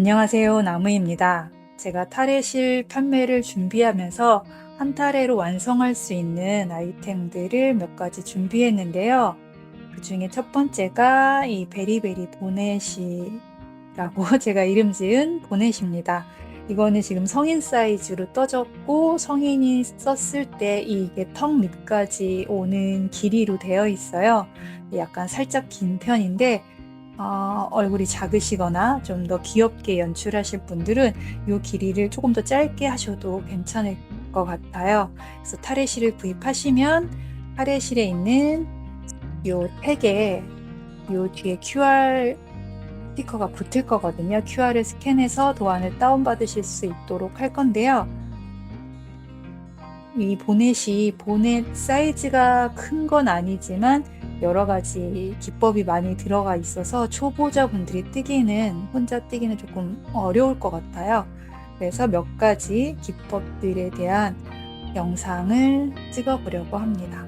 안녕하세요. 나무입니다. 제가 탈의실 판매를 준비하면서 한 타래로 완성할 수 있는 아이템들을 몇 가지 준비했는데요. 그 중에 첫 번째가 이 베리베리 보넷이라고 제가 이름 지은 보넷입니다. 이거는 지금 성인 사이즈로 떠졌고 성인이 썼을 때 이게 턱 밑까지 오는 길이로 되어 있어요. 약간 살짝 긴 편인데 얼굴이 작으시거나 좀 더 귀엽게 연출하실 분들은 이 길이를 조금 더 짧게 하셔도 괜찮을 것 같아요. 그래서 탈의실을 구입하시면 탈의실에 있는 이 택에 이 뒤에 QR 스티커가 붙을 거거든요. QR을 스캔해서 도안을 다운받으실 수 있도록 할 건데요. 이 보넷이 보넷 사이즈가 큰 건 아니지만 여러 가지 기법이 많이 들어가 있어서 초보자분들이 혼자 뜨기는 조금 어려울 것 같아요. 그래서 몇 가지 기법들에 대한 영상을 찍어 보려고 합니다.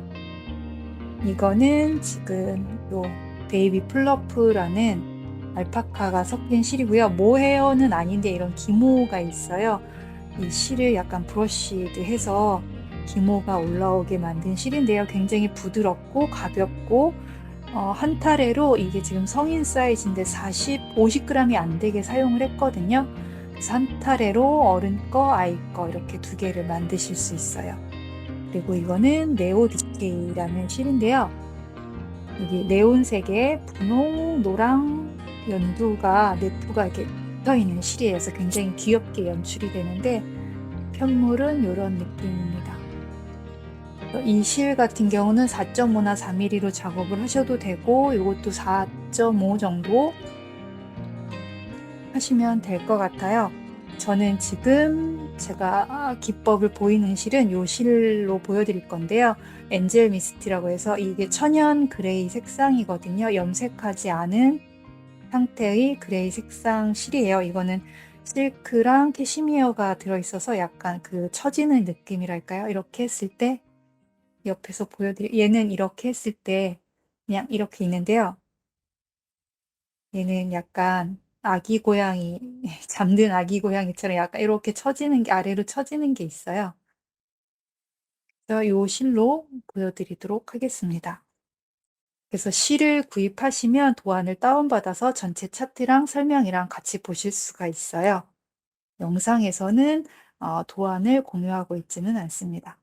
이거는 지금 요 베이비 플러프라는 알파카가 섞인 실이고요. 모헤어는 아닌데 이런 기모가 있어요. 이 실을 약간 브러쉬드해서 기모가 올라오게 만든 실인데요. 굉장히 부드럽고 가볍고 한 타래로 이게 지금 성인 사이즈인데 50g이 안 되게 사용을 했거든요. 그래서 한 타래로 어른 거, 아이 거 이렇게 두 개를 만드실 수 있어요. 그리고 이거는 네오 디케이라는 실인데요. 여기 네온색의 분홍, 노랑 연두가 네프가 이렇게 붙어 있는 실이에서 굉장히 귀엽게 연출이 되는데 편물은 이런 느낌입니다. 이 실 같은 경우는 4.5나 4mm로 작업을 하셔도 되고 이것도 4.5 정도 하시면 될 것 같아요. 저는 지금 제가 기법을 보이는 실은 이 실로 보여드릴 건데요. 엔젤 미스티라고 해서 이게 천연 그레이 색상이거든요. 염색하지 않은 상태의 그레이 색상 실이에요. 이거는 실크랑 캐시미어가 들어있어서 약간 그 처지는 느낌이랄까요? 이렇게 했을 때 옆에서 얘는 이렇게 했을 때 그냥 이렇게 있는데요. 얘는 약간 아기 고양이, 잠든 아기 고양이처럼 약간 이렇게 아래로 처지는 게 있어요. 그래서 이 실로 보여드리도록 하겠습니다. 그래서 실을 구입하시면 도안을 다운받아서 전체 차트랑 설명이랑 같이 보실 수가 있어요. 영상에서는 도안을 공유하고 있지는 않습니다.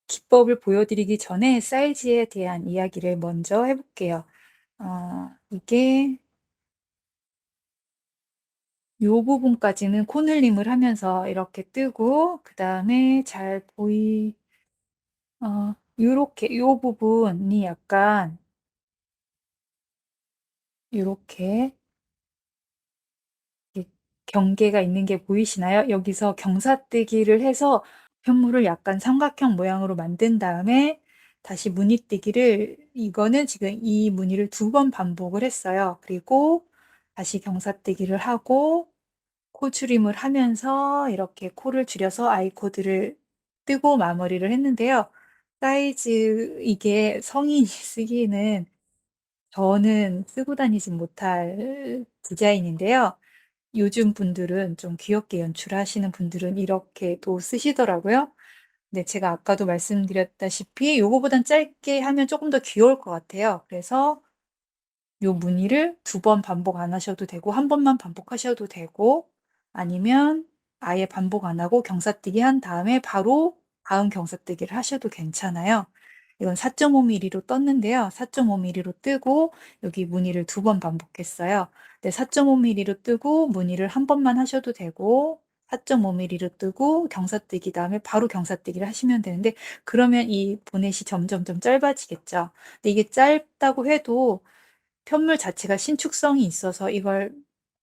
기법을 보여드리기 전에 사이즈에 대한 이야기를 먼저 해볼게요. 이게 이 부분까지는 코늘림을 하면서 이렇게 뜨고 그 다음에 요렇게 이 부분이 약간 이렇게 경계가 있는 게 보이시나요? 여기서 경사뜨기를 해서 편물을 약간 삼각형 모양으로 만든 다음에 다시 무늬뜨기를 이거는 지금 이 무늬를 2번 반복을 했어요. 그리고 다시 경사뜨기를 하고 코줄임을 하면서 이렇게 코를 줄여서 아이코드를 뜨고 마무리를 했는데요. 사이즈 이게 성인이 쓰기는 저는 쓰고 다니진 못할 디자인인데요. 요즘 분들은 좀 귀엽게 연출하시는 분들은 이렇게도 쓰시더라고요. 근데 제가 아까도 말씀드렸다시피 요거보단 짧게 하면 조금 더 귀여울 것 같아요. 그래서 요 무늬를 2번 반복 안 하셔도 되고 한 번만 반복하셔도 되고 아니면 아예 반복 안 하고 경사뜨기 한 다음에 바로 다음 경사뜨기를 하셔도 괜찮아요. 이건 4.5mm로 떴는데요. 4.5mm로 뜨고 여기 무늬를 2번 반복했어요. 네, 4.5mm로 뜨고 무늬를 한 번만 하셔도 되고 4.5mm로 뜨고 경사뜨기 다음에 바로 경사뜨기를 하시면 되는데 그러면 이 보넷이 점점점 짧아지겠죠. 근데 이게 짧다고 해도 편물 자체가 신축성이 있어서 이걸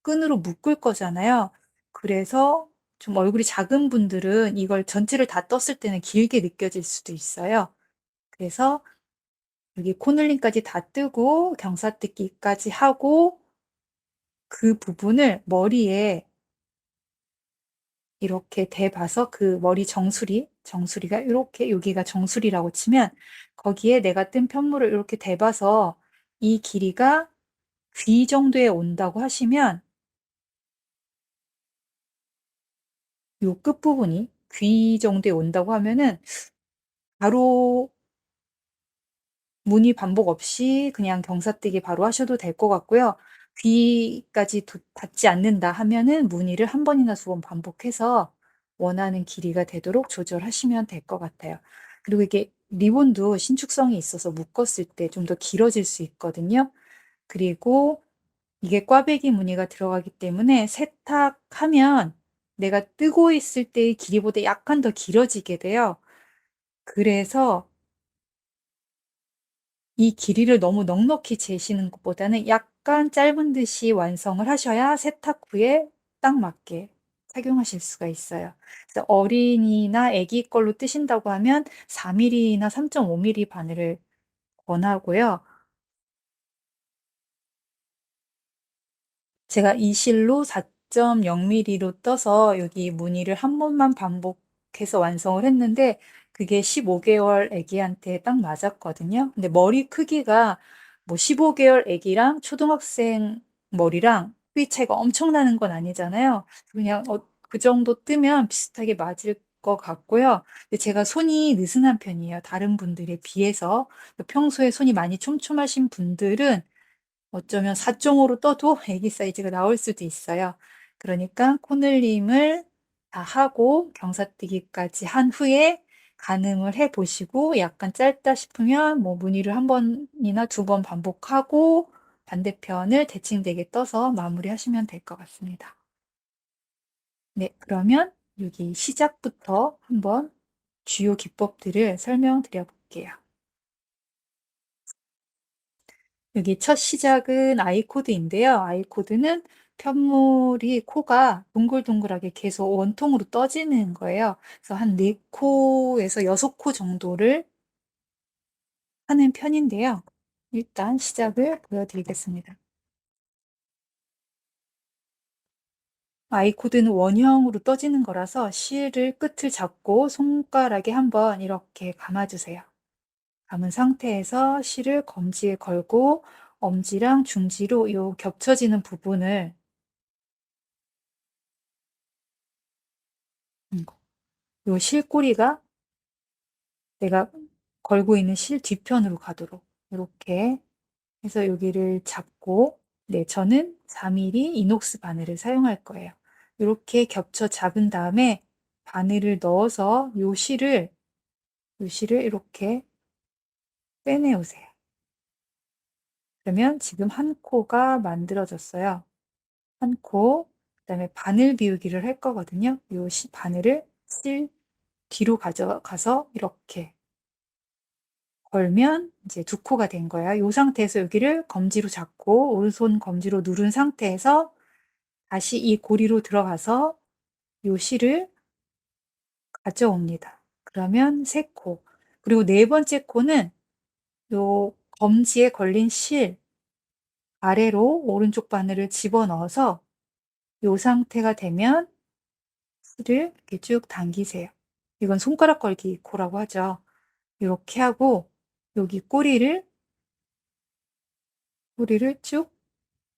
끈으로 묶을 거잖아요. 그래서 좀 얼굴이 작은 분들은 이걸 전체를 다 떴을 때는 길게 느껴질 수도 있어요. 그래서 여기 코늘림까지 다 뜨고 경사뜯기까지 하고 그 부분을 머리에 이렇게 대봐서 그 머리 정수리가 이렇게 여기가 정수리라고 치면 거기에 내가 뜬 편물을 이렇게 대봐서 이 길이가 귀 정도에 온다고 하시면 요 끝부분이 귀 정도에 온다고 하면은 바로 무늬 반복 없이 그냥 경사뜨기 바로 하셔도 될 것 같고요. 귀까지 닿지 않는다 하면은 무늬를 한 번이나 두 번 반복해서 원하는 길이가 되도록 조절하시면 될 것 같아요. 그리고 이게 리본도 신축성이 있어서 묶었을 때 좀 더 길어질 수 있거든요. 그리고 이게 꽈배기 무늬가 들어가기 때문에 세탁하면 내가 뜨고 있을 때의 길이보다 약간 더 길어지게 돼요. 그래서 이 길이를 너무 넉넉히 재시는 것보다는 약간 짧은 듯이 완성을 하셔야 세탁 후에 딱 맞게 착용하실 수가 있어요. 그래서 어린이나 아기 걸로 뜨신다고 하면 4mm나 3.5mm 바늘을 권하고요. 제가 이 실로 4.0mm로 떠서 여기 무늬를 한 번만 반복해서 완성을 했는데 그게 15개월 아기한테 딱 맞았거든요. 근데 머리 크기가 뭐 15개월 아기랑 초등학생 머리랑 크기 차이가 엄청 나는 건 아니잖아요. 그냥 그 정도 뜨면 비슷하게 맞을 것 같고요. 근데 제가 손이 느슨한 편이에요. 다른 분들에 비해서. 평소에 손이 많이 촘촘하신 분들은 어쩌면 4.5로 떠도 애기 사이즈가 나올 수도 있어요. 그러니까 코늘림을 다 하고 경사뜨기까지 한 후에 가늠을 해 보시고 약간 짧다 싶으면 뭐 무늬를 한 번이나 두 번 반복하고 반대편을 대칭되게 떠서 마무리하시면 될 것 같습니다. 네, 그러면 여기 시작부터 한번 주요 기법들을 설명드려 볼게요. 여기 첫 시작은 아이코드인데요. 아이코드는 편물이 코가 동글동글하게 계속 원통으로 떠지는 거예요. 그래서 한 4코에서 6코 정도를 하는 편인데요. 일단 시작을 보여드리겠습니다. 아이코드는 원형으로 떠지는 거라서 실을 끝을 잡고 손가락에 한번 이렇게 감아주세요. 감은 상태에서 실을 검지에 걸고 엄지랑 중지로 요 겹쳐지는 부분을 요 실꼬리가 내가 걸고 있는 실 뒤편으로 가도록 이렇게 해서 여기를 잡고 네, 저는 4mm 이녹스 바늘을 사용할 거예요. 이렇게 겹쳐 잡은 다음에 바늘을 넣어서 요 실을 이렇게 빼내오세요. 그러면 지금 한 코가 만들어졌어요. 한 코, 그다음에 바늘 비우기를 할 거거든요. 요 바늘을 실 뒤로 가져가서 이렇게 걸면 이제 두 코가 된 거예요. 이 상태에서 여기를 검지로 잡고 오른손 검지로 누른 상태에서 다시 이 고리로 들어가서 요 실을 가져옵니다. 그러면 세 코. 그리고 네 번째 코는 요 검지에 걸린 실 아래로 오른쪽 바늘을 집어넣어서 요 상태가 되면 실을 이렇게 쭉 당기세요. 이건 손가락 걸기 코라고 하죠. 이렇게 하고 여기 꼬리를 쭉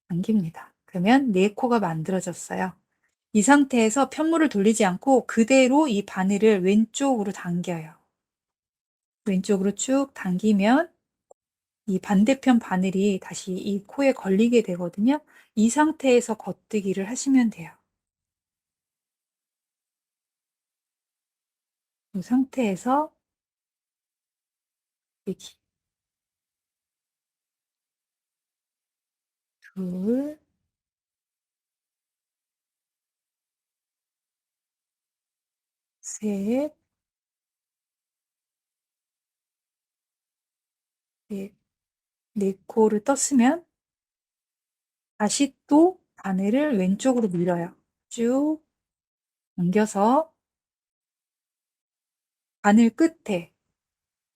당깁니다. 그러면 네 코가 만들어졌어요. 이 상태에서 편물을 돌리지 않고 그대로 이 바늘을 왼쪽으로 당겨요. 왼쪽으로 쭉 당기면 이 반대편 바늘이 다시 이 코에 걸리게 되거든요. 이 상태에서 겉뜨기를 하시면 돼요. 이 상태에서 이렇게 둘, 셋, 넷, 네 코를 떴으면 다시 또 바늘을 왼쪽으로 밀어요. 쭉 당겨서 바늘 끝에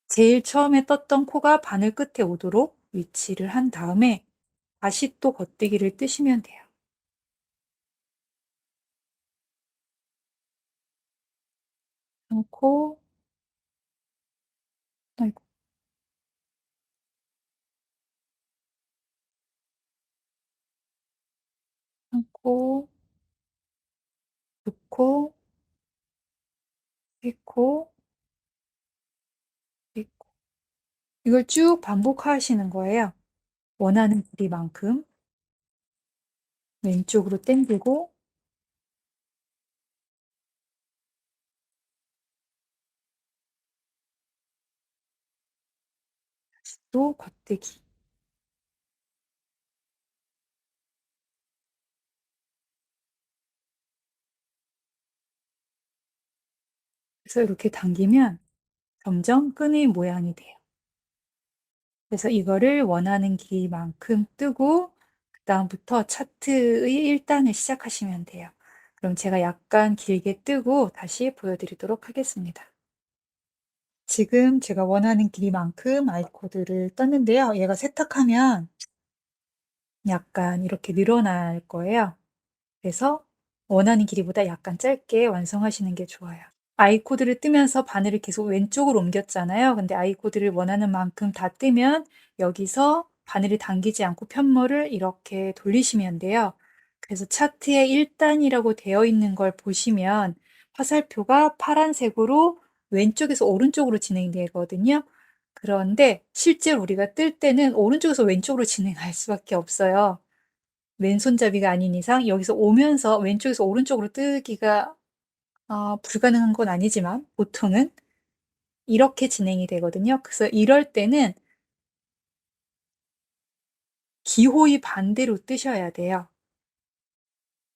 제일 처음에 떴던 코가 바늘 끝에 오도록 위치를 한 다음에 다시 또 겉뜨기를 뜨시면 돼요. 한 코, 아이고, 한 코, 두 코, 세 코, 세 코. 이걸 쭉 반복하시는 거예요. 원하는 길이만큼 왼쪽으로 당기고 또 겉대기. 그래서 이렇게 당기면 점점 끈의 모양이 돼요. 그래서 이거를 원하는 길이만큼 뜨고 그다음부터 차트의 1 단을 시작하시면 돼요. 그럼 제가 약간 길게 뜨고 다시 보여드리도록 하겠습니다. 지금 제가 원하는 길이만큼 아이 코드를 떴는데요. 얘가 세탁하면 약간 이렇게 늘어날 거예요. 그래서 원하는 길이보다 약간 짧게 완성하시는 게 좋아요. 아이 코드를 뜨면서 바늘을 계속 왼쪽으로 옮겼잖아요. 근데 아이 코드를 원하는 만큼 다 뜨면 여기서 바늘을 당기지 않고 편물을 이렇게 돌리시면 돼요. 그래서 차트에 1 단이라고 되어 있는 걸 보시면 화살표가 파란색으로 왼쪽에서 오른쪽으로 진행되거든요. 그런데 실제로 우리가 뜰 때는 오른쪽에서 왼쪽으로 진행할 수밖에 없어요. 왼손잡이가 아닌 이상 여기서 오면서 왼쪽에서 오른쪽으로 뜨기가 불가능한 건 아니지만 보통은 이렇게 진행이 되거든요. 그래서 이럴 때는 기호의 반대로 뜨셔야 돼요.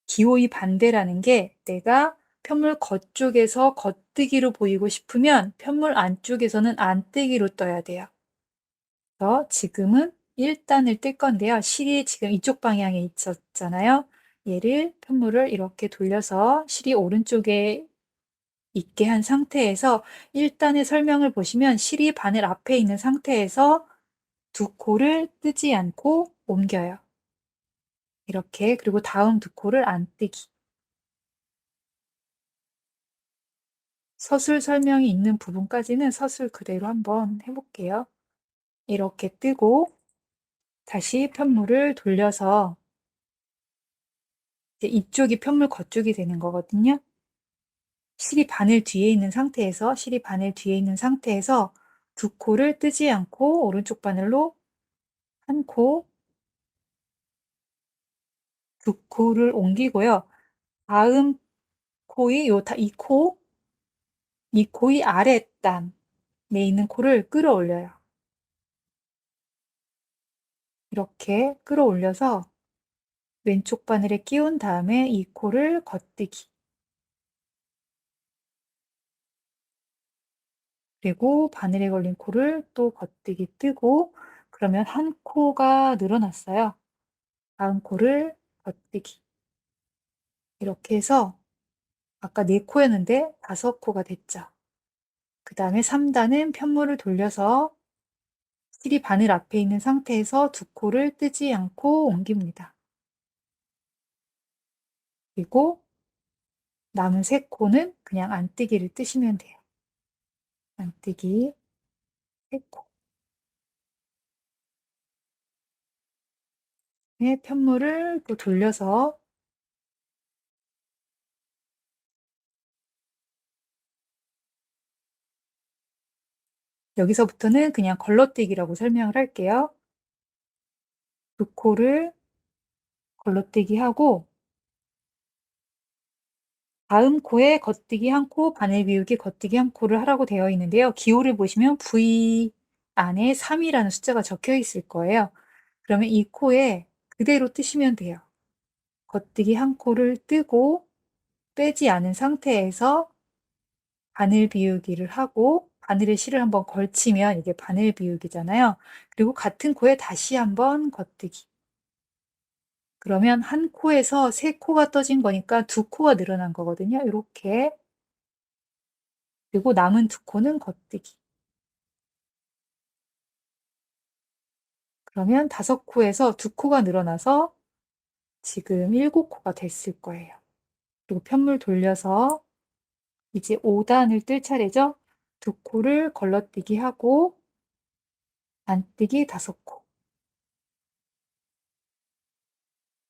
기호의 반대라는 게 내가 편물 겉쪽에서 겉뜨기로 보이고 싶으면 편물 안쪽에서는 안뜨기로 떠야 돼요. 그래서 지금은 1 단을 뜰 건데요. 실이 지금 이쪽 방향에 있었잖아요. 얘를 편물을 이렇게 돌려서 실이 오른쪽에 있게 한 상태에서 1 단의 설명을 보시면 실이 바늘 앞에 있는 상태에서 두 코를 뜨지 않고 옮겨요. 이렇게. 그리고 다음 두 코를 안 뜨기. 서술 설명이 있는 부분까지는 서술 그대로 한번 해 볼게요. 이렇게 뜨고 다시 편물을 돌려서 이제 이쪽이 편물 겉쪽이 되는 거거든요. 실이 바늘 뒤에 있는 상태에서 실이 바늘 뒤에 있는 상태에서 두 코를 뜨지 않고 오른쪽 바늘로 한 코, 두 코를 옮기고요. 다음 코의 이 코, 이 코의 아랫단에 있는 코를 끌어올려요. 이렇게 끌어올려서 왼쪽 바늘에 끼운 다음에 이 코를 겉뜨기. 그리고 바늘에 걸린 코를 또 겉뜨기 뜨고 그러면 한 코가 늘어났어요. 다음 코를 겉뜨기. 이렇게 해서 아까 4 코였는데 5 코가 됐죠. 그다음에 3 단은 편물을 돌려서 실이 바늘 앞에 있는 상태에서 두 코를 뜨지 않고 옮깁니다. 그리고 남은 3 코는 그냥 안뜨기를 뜨시면 돼요. 안뜨기 3 코. 네, 편물을 또 돌려서 여기서부터는 그냥 걸러뜨기라고 설명을 할게요. 두 코를 걸러뜨기 하고 다음 코에 겉뜨기 1 코, 바늘 비우기 겉뜨기 1 코를 하라고 되어 있는데요. 기호를 보시면 V 안에 3 이라는 숫자가 적혀 있을 거예요. 그러면 이 코에 그대로 뜨시면 돼요. 겉뜨기 1 코를 뜨고 빼지 않은 상태에서 바늘 비우기를 하고 바늘에 실을 한번 걸치면 이게 바늘 비우기잖아요. 그리고 같은 코에 다시 한번 겉뜨기. 그러면 한 코에서 3 코가 떠진 거니까 2 코가 늘어난 거거든요. 요렇게. 그리고 남은 2 코는 겉뜨기. 그러면 5 코에서 2 코가 늘어나서 지금 7 코가 됐을 거예요. 그리고 편물 돌려서 이제 5 단을 뜰 차례죠. 2 코를 걸러뜨기 하고 안뜨기 5 코.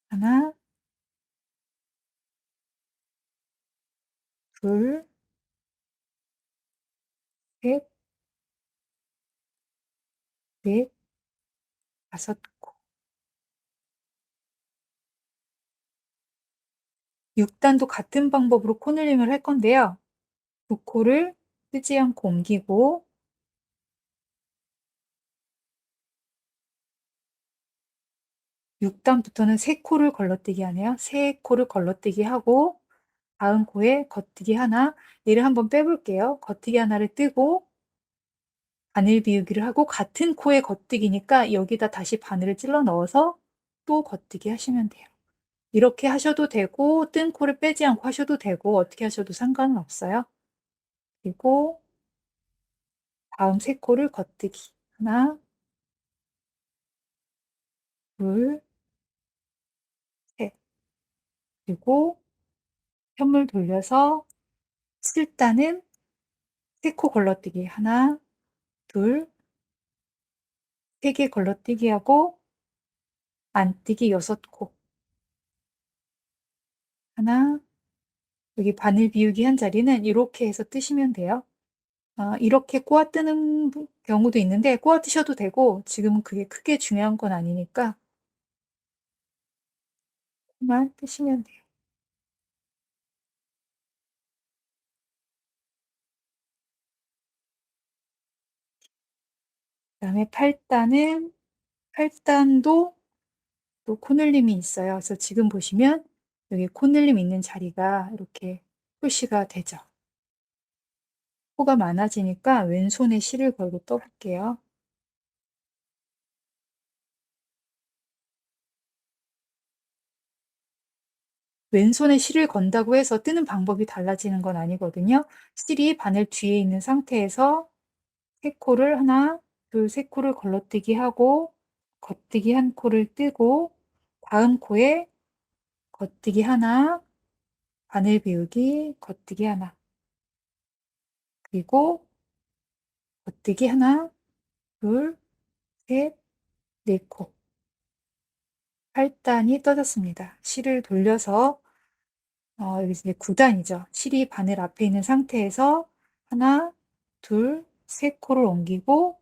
하나, 둘, 셋, 넷, 다섯 코. 6단도 같은 방법으로 코늘림을 할 건데요. 두 코를 뜨지 않고 옮기고 6단부터는 세 코를 걸러뛰기 하네요. 세 코를 걸러뛰기 하고 다음 코에 겉뜨기 하나, 얘를 한번 빼볼게요. 겉뜨기 하나를 뜨고 바늘 비우기를 하고 같은 코에 겉뜨기니까 여기다 다시 바늘을 찔러 넣어서 또 겉뜨기 하시면 돼요. 이렇게 하셔도 되고 뜬 코를 빼지 않고 하셔도 되고 어떻게 하셔도 상관은 없어요. 그리고 다음 세 코를 겉뜨기 하나, 둘, 셋. 그리고 현물 돌려서 7단은 세 코 걸러뛰기 하나, 둘, 세 개 걸러뛰기 하고 안뜨기 6코 하나, 여기 바늘 비우기 한 자리는 이렇게 해서 뜨시면 돼요. 이렇게 꼬아 뜨는 경우도 있는데 꼬아 뜨셔도 되고 지금은 그게 크게 중요한 건 아니니까 그만 뜨시면 돼요. 그다음에 8단도 또 코늘림이 있어요. 그래서 지금 보시면 여기 코늘림 있는 자리가 이렇게 표시가 되죠. 코가 많아지니까 왼손에 실을 걸고 떠볼게요. 왼손에 실을 건다고 해서 뜨는 방법이 달라지는 건 아니거든요. 실이 바늘 뒤에 있는 상태에서 세 코를 하나, 둘, 세 코를 걸러뜨기 하고 겉뜨기 한 코를 뜨고 다음 코에 겉뜨기 하나, 바늘 비우기, 겉뜨기 하나 그리고 겉뜨기 하나, 둘, 셋, 네 코. 8단이 떠졌습니다. 실을 돌려서 여기 이제 9단이죠. 실이 바늘 앞에 있는 상태에서 하나, 둘, 세 코를 옮기고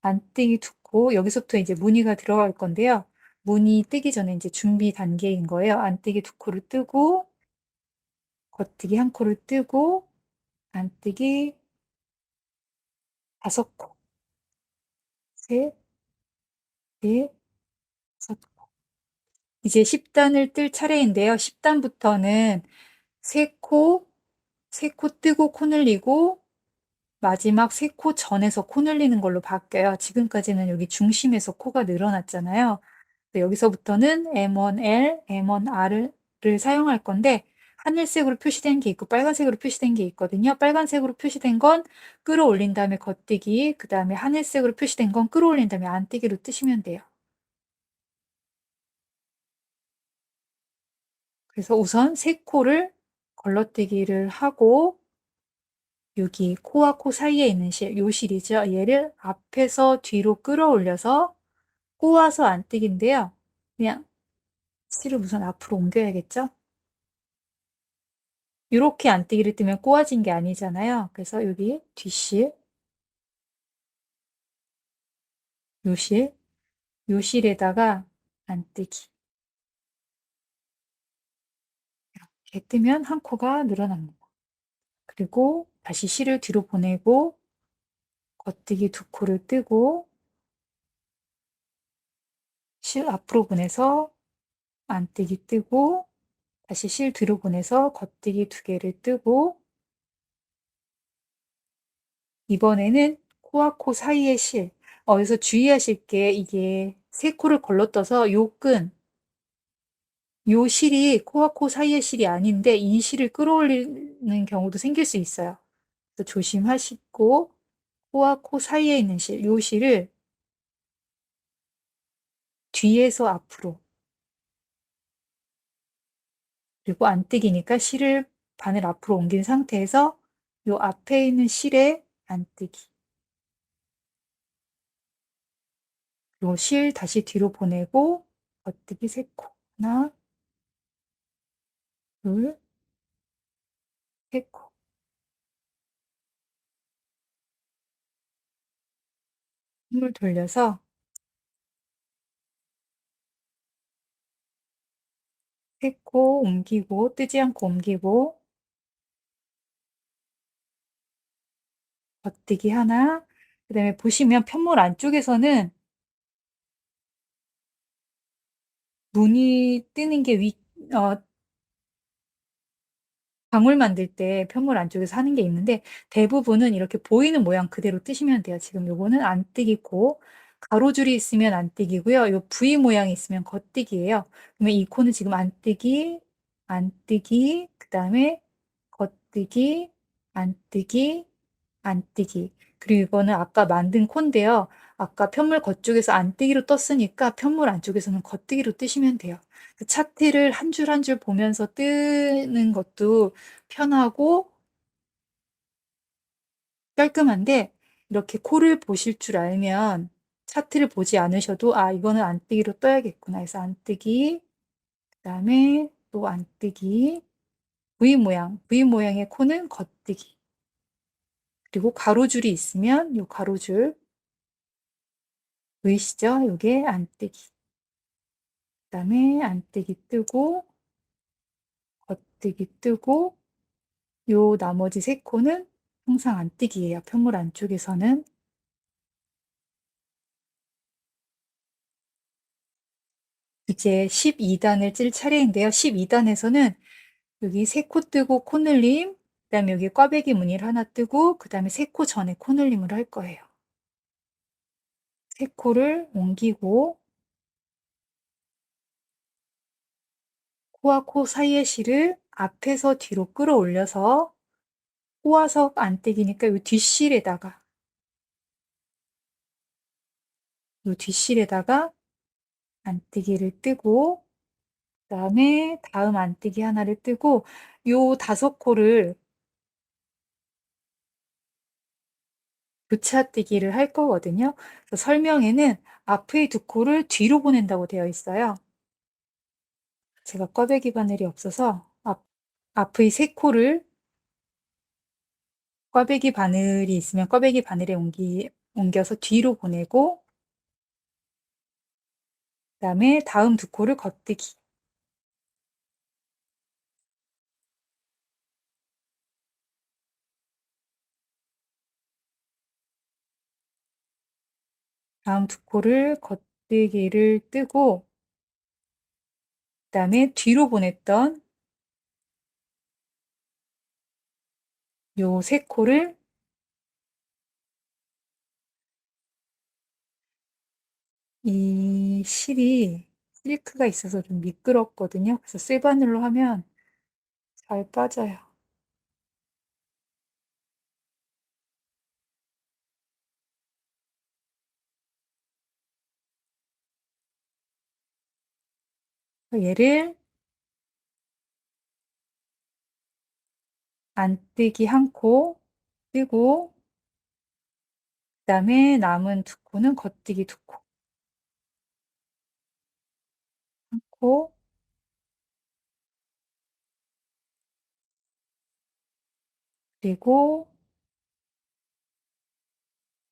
안뜨기 두 코. 여기서부터 이제 무늬가 들어갈 건데요. 무늬 뜨기 전에 이제 준비 단계인 거예요. 안뜨기 두 코를 뜨고 겉뜨기 한 코를 뜨고 안뜨기 다섯 코. 셋, 넷, 다섯 코. 이제 10단을 뜰 차례인데요. 10단부터는 세 코, 세 코 뜨고 코 늘리고 마지막 세 코 전에서 코 늘리는 걸로 바뀌어요. 지금까지는 여기 중심에서 코가 늘어났잖아요. 여기서부터는 M1L, M1R을 사용할 건데 하늘색으로 표시된 게 있고 빨간색으로 표시된 게 있거든요. 빨간색으로 표시된 건 끌어올린 다음에 겉뜨기, 그 다음에 하늘색으로 표시된 건 끌어올린 다음에 안뜨기로 뜨시면 돼요. 그래서 우선 세 코를 걸러뜨기를 하고 여기 코와 코 사이에 있는 실, 요 실이죠. 얘를 앞에서 뒤로 끌어올려서 꼬아서 안뜨기인데요. 그냥 실을 우선 앞으로 옮겨야겠죠? 이렇게 안뜨기를 뜨면 꼬아진 게 아니잖아요. 그래서 여기 뒷실, 요실, 요실에다가 안뜨기. 이렇게 뜨면 한 코가 늘어납니다. 그리고 다시 실을 뒤로 보내고 겉뜨기 두 코를 뜨고 실 앞으로 보내서 안뜨기 뜨고 다시 실 뒤로 보내서 겉뜨기 두 개를 뜨고 이번에는 코와 코 사이의 실. 여기서 주의하실 게 이게 세 코를 걸러떠서 요 끈, 요 실이 코와 코 사이의 실이 아닌데 이 실을 끌어올리는 경우도 생길 수 있어요. 그래서 조심하시고 코와 코 사이에 있는 실, 요 실을 뒤에서 앞으로 그리고 안뜨기니까 실을 바늘 앞으로 옮긴 상태에서 요 앞에 있는 실에 안뜨기. 그리고 실 다시 뒤로 보내고 겉뜨기 세 코. 하나, 둘, 세 코. 물 돌려서 세 코 옮기고 뜨지 않고 옮기고 겉뜨기 하나, 그다음에 보시면 편물 안쪽에서는 무늬 뜨는 게 방울 만들 때 편물 안쪽에서 하는 게 있는데 대부분은 이렇게 보이는 모양 그대로 뜨시면 돼요. 지금 요거는 안뜨기 코, 가로줄이 있으면 안뜨기고요. 요 V 모양이 있으면 겉뜨기예요. 그러면 이 코는 지금 안뜨기, 안뜨기, 그다음에 겉뜨기, 안뜨기, 안뜨기. 그리고 이거는 아까 만든 콘데요. 아까 편물 겉쪽에서 안뜨기로 떴으니까 편물 안쪽에서는 겉뜨기로 뜨시면 돼요. 그 차트를 한 줄 한 줄 보면서 뜨는 것도 편하고 깔끔한데 이렇게 코를 보실 줄 알면 차트를 보지 않으셔도 아, 이거는 안뜨기로 떠야겠구나 해서 안뜨기, 그다음에 또 안뜨기, V 모양, V 모양의 코는 겉뜨기. 그리고 가로줄이 있으면 요 가로줄 보이시죠? 요게 안뜨기. 그다음에 안뜨기 뜨고 겉뜨기 뜨고 요 나머지 세 코는 항상 안뜨기예요. 편물 안쪽에서는. 이제 12단을 찔 차례인데요. 12단에서는 여기 세 코 뜨고 코늘림, 그다음에 여기 꽈배기 무늬를 하나 뜨고 그다음에 세 코 전에 코늘림을 할 거예요. 세 코를 옮기고 코와 코 사이의 실을 앞에서 뒤로 끌어올려서 꼬아서 안뜨기니까 이 뒷실에다가 이 뒷실에다가 안뜨기를 뜨고 그다음에 다음 안뜨기 하나를 뜨고 요 5코를 교차뜨기를 할 거거든요. 그래서 설명에는 앞의 2코를 뒤로 보낸다고 되어 있어요. 제가 꽈배기 바늘이 없어서 앞의 3코를 꽈배기 바늘이 있으면 꽈배기 바늘에 옮겨서 뒤로 보내고 그다음에 다음 2코를 겉뜨기. 다음 2코를 겉뜨기를 뜨고 그다음에 뒤로 보냈던 요 3코를 이 실이 실크가 있어서 좀 미끄럽거든요. 그래서 쇠바늘로 하면 잘 빠져요. 얘를 안뜨기 한 코 뜨고 그다음에 남은 2코는 겉뜨기 2코. 한 코, 그리고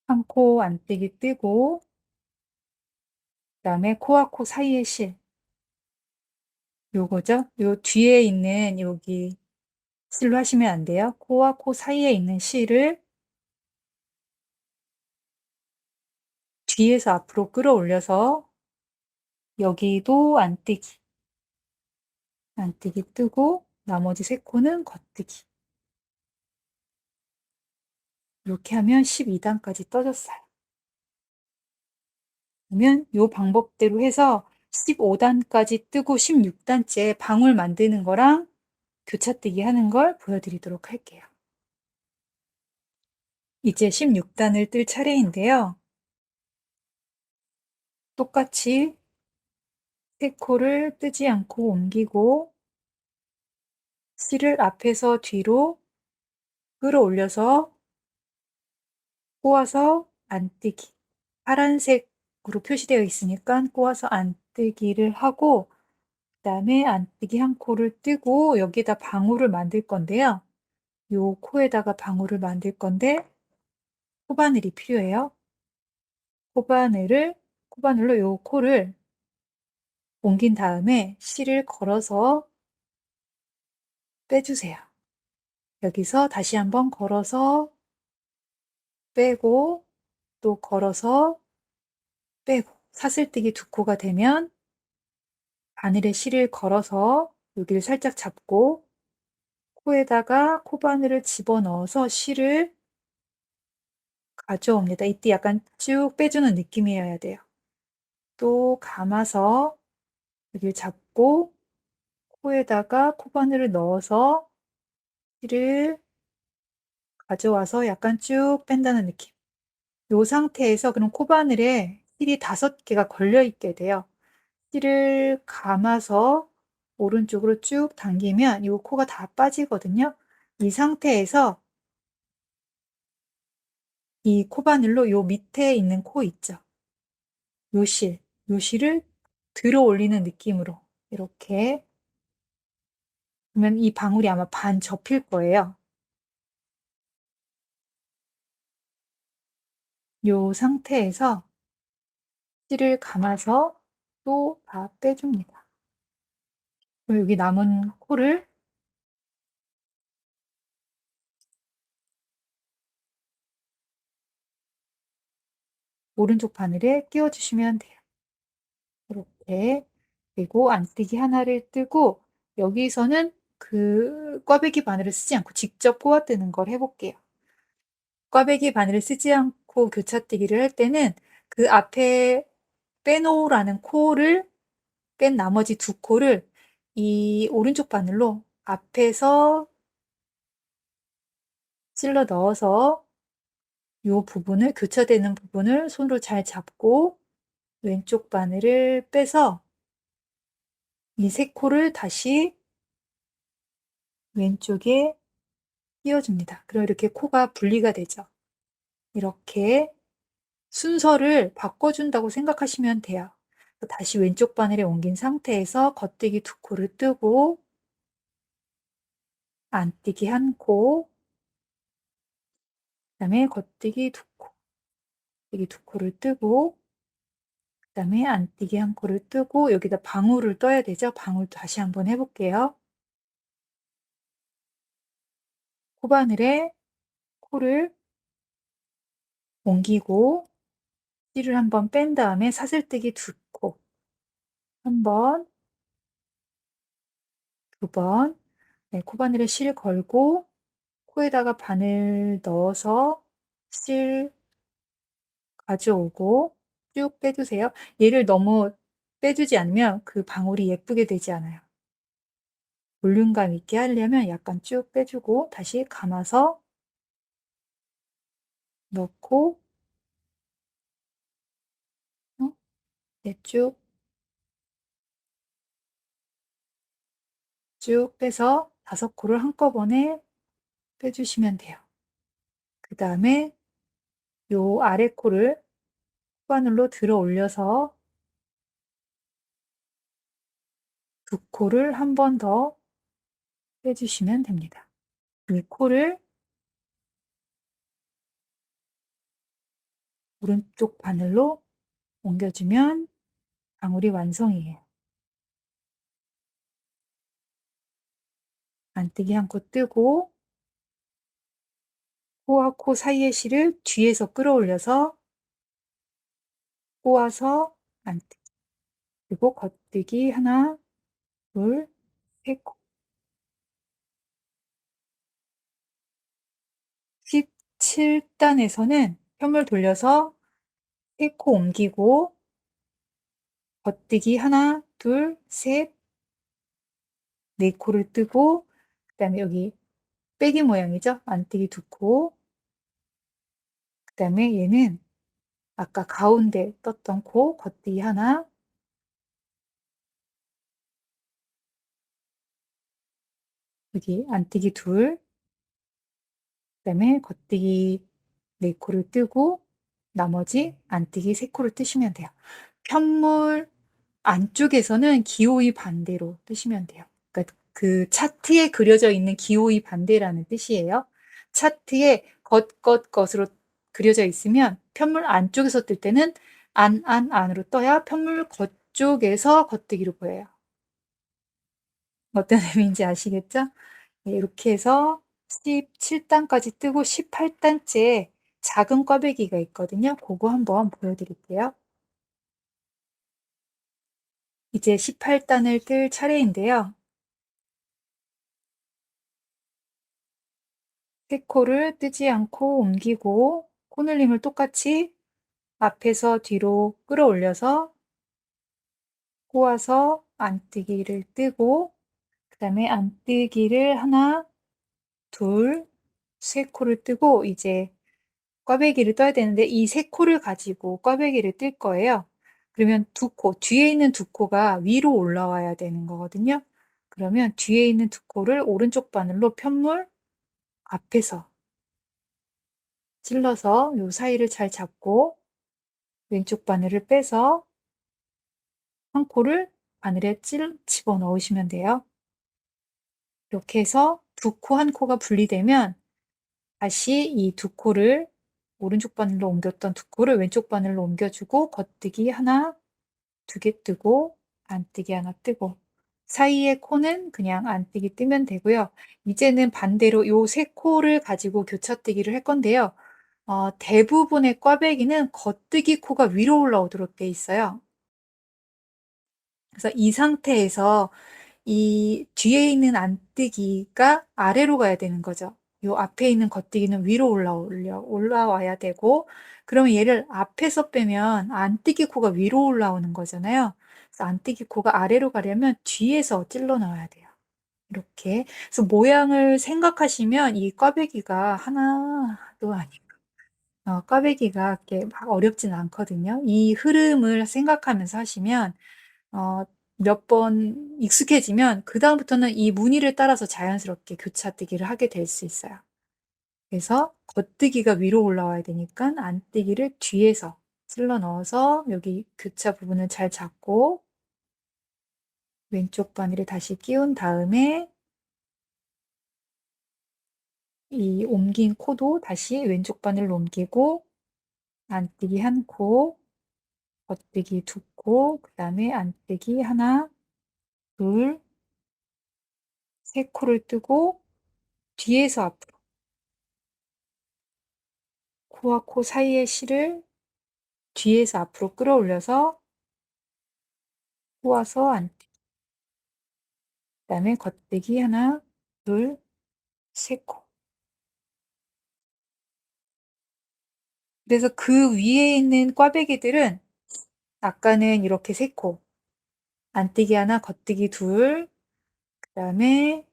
한 코 안뜨기 뜨고 그다음에 코와 코 사이의 실 요거죠. 요 뒤에 있는 여기 실로 하시면 안 돼요. 코와 코 사이에 있는 실을 뒤에서 앞으로 끌어올려서 여기도 안뜨기, 안뜨기 뜨고 나머지 3코는 겉뜨기. 이렇게 하면 12단까지 떠졌어요. 그러면 요 방법대로 해서 15단까지 뜨고 16단째 방울 만드는 거랑 교차뜨기 하는 걸 보여드리도록 할게요. 이제 16단을 뜰 차례인데요. 똑같이 3코를 뜨지 않고 옮기고 실을 앞에서 뒤로 끌어올려서 꼬아서 안뜨기. 파란색으로 표시되어 있으니까 꼬아서 안뜨기를 하고 그다음에 안뜨기 한 코를 뜨고 여기다 방울을 만들 건데요. 요 코에다가 방울을 만들 건데 코바늘이 필요해요. 코바늘로 요 코를 옮긴 다음에 실을 걸어서 빼주세요. 여기서 다시 한번 걸어서 빼고 또 걸어서 빼고 사슬뜨기 두 코가 되면 바늘에 실을 걸어서 여기를 살짝 잡고 코에다가 코바늘을 집어넣어서 실을 가져옵니다. 이때 약간 쭉 빼주는 느낌이어야 돼요. 또 감아서 여기를 잡고 코에다가 코바늘을 넣어서 실을 가져와서 약간 쭉 뺀다는 느낌. 이 상태에서 그럼 코바늘에 실이 5개가 걸려 있게 돼요. 실을 감아서 오른쪽으로 쭉 당기면 이 코가 다 빠지거든요. 이 상태에서 이 코바늘로 요 밑에 있는 코 있죠. 요 실을 들어 올리는 느낌으로 이렇게 그러면 이 방울이 아마 반 접힐 거예요. 요 상태에서 실을 감아서 또 다 빼줍니다. 그리고 여기 남은 코를 오른쪽 바늘에 끼워주시면 돼요. 이렇게. 그리고 안뜨기 하나를 뜨고 여기서는 그 꽈배기 바늘을 쓰지 않고 직접 꼬아 뜨는 걸 해볼게요. 꽈배기 바늘을 쓰지 않고 교차뜨기를 할 때는 그 앞에 빼놓으라는 코를 뺀 나머지 두 코를 이 오른쪽 바늘로 앞에서 찔러 넣어서 이 부분을 교차되는 부분을 손으로 잘 잡고 왼쪽 바늘을 빼서 이 세 코를 다시 왼쪽에 끼워줍니다. 그럼 이렇게 코가 분리가 되죠. 이렇게 순서를 바꿔준다고 생각하시면 돼요. 다시 왼쪽 바늘에 옮긴 상태에서 겉뜨기 두 코를 뜨고 안뜨기 한 코, 그 다음에 겉뜨기 두 코, 겉뜨기 두 코를 뜨고 그 다음에 안뜨기 한 코를 뜨고 여기다 방울을 떠야 되죠. 방울 다시 한번 해볼게요. 코바늘에 코를 옮기고 실을 한번 뺀 다음에 사슬뜨기 두 코, 한 번, 두 번, 네, 코바늘에 실 걸고 코에다가 바늘 넣어서 실 가져오고 쭉 빼주세요. 얘를 너무 빼주지 않으면 그 방울이 예쁘게 되지 않아요. 볼륨감 있게 하려면 약간 쭉 빼주고 다시 감아서 넣고 네, 쭉 빼서 5코를 한꺼번에 빼주시면 돼요. 그 다음에 요 아래 코를 코바늘로 들어 올려서 두 코를 한 번 더 빼주시면 됩니다. 이 코를 오른쪽 바늘로 옮겨주면 방울이 완성이에요. 안뜨기 한 코 뜨고 코와 코 사이의 실을 뒤에서 끌어올려서 꼬아서 안뜨기 그리고 겉뜨기 하나, 둘, 세 코 17단에서는 편물 돌려서 3코 옮기고 겉뜨기 하나, 둘, 셋, 4코를 뜨고 그 다음에 여기 빼기 모양이죠. 안뜨기 2코 그 다음에 얘는 아까 가운데 떴던 코 겉뜨기 하나 여기 안뜨기 둘 그 다음에 겉뜨기 4코를 뜨고 나머지 안뜨기 3코를 뜨시면 돼요. 편물 안쪽에서는 기호의 반대로 뜨시면 돼요. 그러니까 그 차트에 그려져 있는 기호의 반대라는 뜻이에요. 차트에 겉, 겉, 겉으로 그려져 있으면 편물 안쪽에서 뜰 때는 안으로 떠야 편물 겉쪽에서 겉뜨기로 보여요. 어떤 의미인지 아시겠죠? 네, 이렇게 해서 17단까지 뜨고 18단째에 작은 꽈배기가 있거든요. 그거 한번 보여드릴게요. 이제 18단을 뜰 차례인데요. 세 코를 뜨지 않고 옮기고 코늘림을 똑같이 앞에서 뒤로 끌어올려서 꼬아서 안뜨기를 뜨고 그 다음에 안뜨기를 하나, 둘, 세 코를 뜨고 이제 꽈배기를 떠야 되는데 이 세 코를 가지고 꽈배기를 뜰 거예요. 그러면 두 코, 뒤에 있는 두 코가 위로 올라와야 되는 거거든요. 그러면 뒤에 있는 두 코를 오른쪽 바늘로 편물 앞에서 찔러서 요 사이를 잘 잡고 왼쪽 바늘을 빼서 한 코를 바늘에 집어넣으시면 돼요. 이렇게 해서 두 코, 한 코가 분리되면 다시 이 두 코를 오른쪽 바늘로 옮겼던 두 코를 왼쪽 바늘로 옮겨주고 겉뜨기 하나, 두 개 뜨고 안뜨기 하나 뜨고 사이에 코는 그냥 안뜨기 뜨면 되고요. 이제는 반대로 요 세 코를 가지고 교차뜨기를 할 건데요. 대부분의 꽈배기는 겉뜨기 코가 위로 올라오도록 돼 있어요. 그래서 이 상태에서 이 뒤에 있는 안뜨기가 아래로 가야 되는 거죠. 요 앞에 있는 겉뜨기는 위로 올라와야 되고, 그러면 얘를 앞에서 빼면 안뜨기 코가 위로 올라오는 거잖아요. 그래서 안뜨기 코가 아래로 가려면 뒤에서 찔러 넣어야 돼요. 이렇게. 그래서 모양을 생각하시면 이 꽈배기가 하나도 아니고, 꽈배기가 이렇게 막 어렵진 않거든요. 이 흐름을 생각하면서 하시면 어, 몇 번 익숙해지면 그다음부터는 이 무늬를 따라서 자연스럽게 교차뜨기를 하게 될 수 있어요. 그래서 겉뜨기가 위로 올라와야 되니까 안뜨기를 뒤에서 찔러 넣어서 여기 교차 부분을 잘 잡고 왼쪽 바늘에 다시 끼운 다음에 이 옮긴 코도 다시 왼쪽 바늘로 옮기고 안뜨기 한 코, 겉뜨기 두 코, 그 다음에 안뜨기 하나, 둘, 세 코를 뜨고 뒤에서 앞으로 코와 코 사이의 실을 뒤에서 앞으로 끌어올려서 꼬아서 안뜨기. 그다음에 겉뜨기 하나, 둘, 세 코. 그래서 그 위에 있는 꽈배기들은 아까는 이렇게 세 코, 안뜨기 하나, 겉뜨기 둘, 그다음에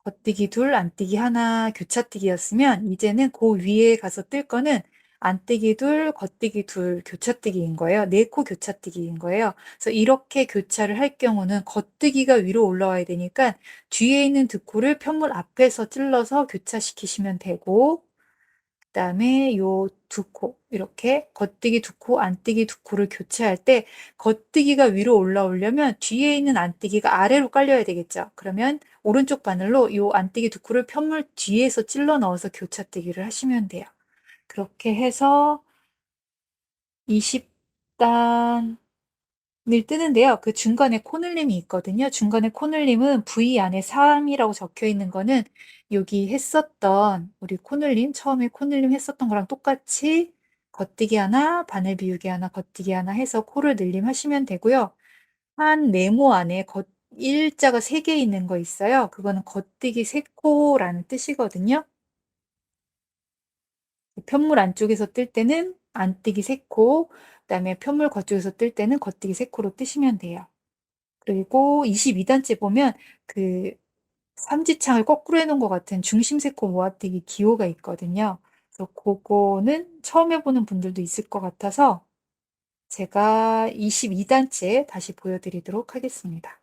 겉뜨기 둘, 안뜨기 하나, 교차뜨기였으면 이제는 그 위에 가서 뜰 거는 안뜨기 둘, 겉뜨기 둘, 교차뜨기인 거예요. 네 코 교차뜨기인 거예요. 그래서 이렇게 교차를 할 경우는 겉뜨기가 위로 올라와야 되니까 뒤에 있는 두 코를 편물 앞에서 찔러서 교차시키시면 되고 그다음에 요 두 코 이렇게 겉뜨기 두 코, 안뜨기 두 코를 교체할 때 겉뜨기가 위로 올라오려면 뒤에 있는 안뜨기가 아래로 깔려야 되겠죠. 그러면 오른쪽 바늘로 요 안뜨기 두 코를 편물 뒤에서 찔러 넣어서 교차뜨기를 하시면 돼요. 그렇게 해서 20단을 뜨는데요. 그 중간에 코늘림이 있거든요. 중간에 코늘림은 V 안에 3이라고 적혀 있는 거는 여기 했었던 우리 코늘림, 처음에 코늘림 했었던 거랑 똑같이 겉뜨기 하나, 바늘 비우기 하나, 겉뜨기 하나 해서 코를 늘림하시면 되고요. 한 네모 안에 일자가 3개 있는 거 있어요. 그거는 겉뜨기 3코라는 뜻이거든요. 편물 안쪽에서 뜰 때는 안뜨기 3코, 그다음에 편물 겉쪽에서 뜰 때는 겉뜨기 3코로 뜨시면 돼요. 그리고 22단째 보면 그 삼지창을 거꾸로 해놓은 것 같은 중심 3코 모아뜨기 기호가 있거든요. 그래서 그거는 처음 해보는 분들도 있을 것 같아서 제가 22단째 다시 보여드리도록 하겠습니다.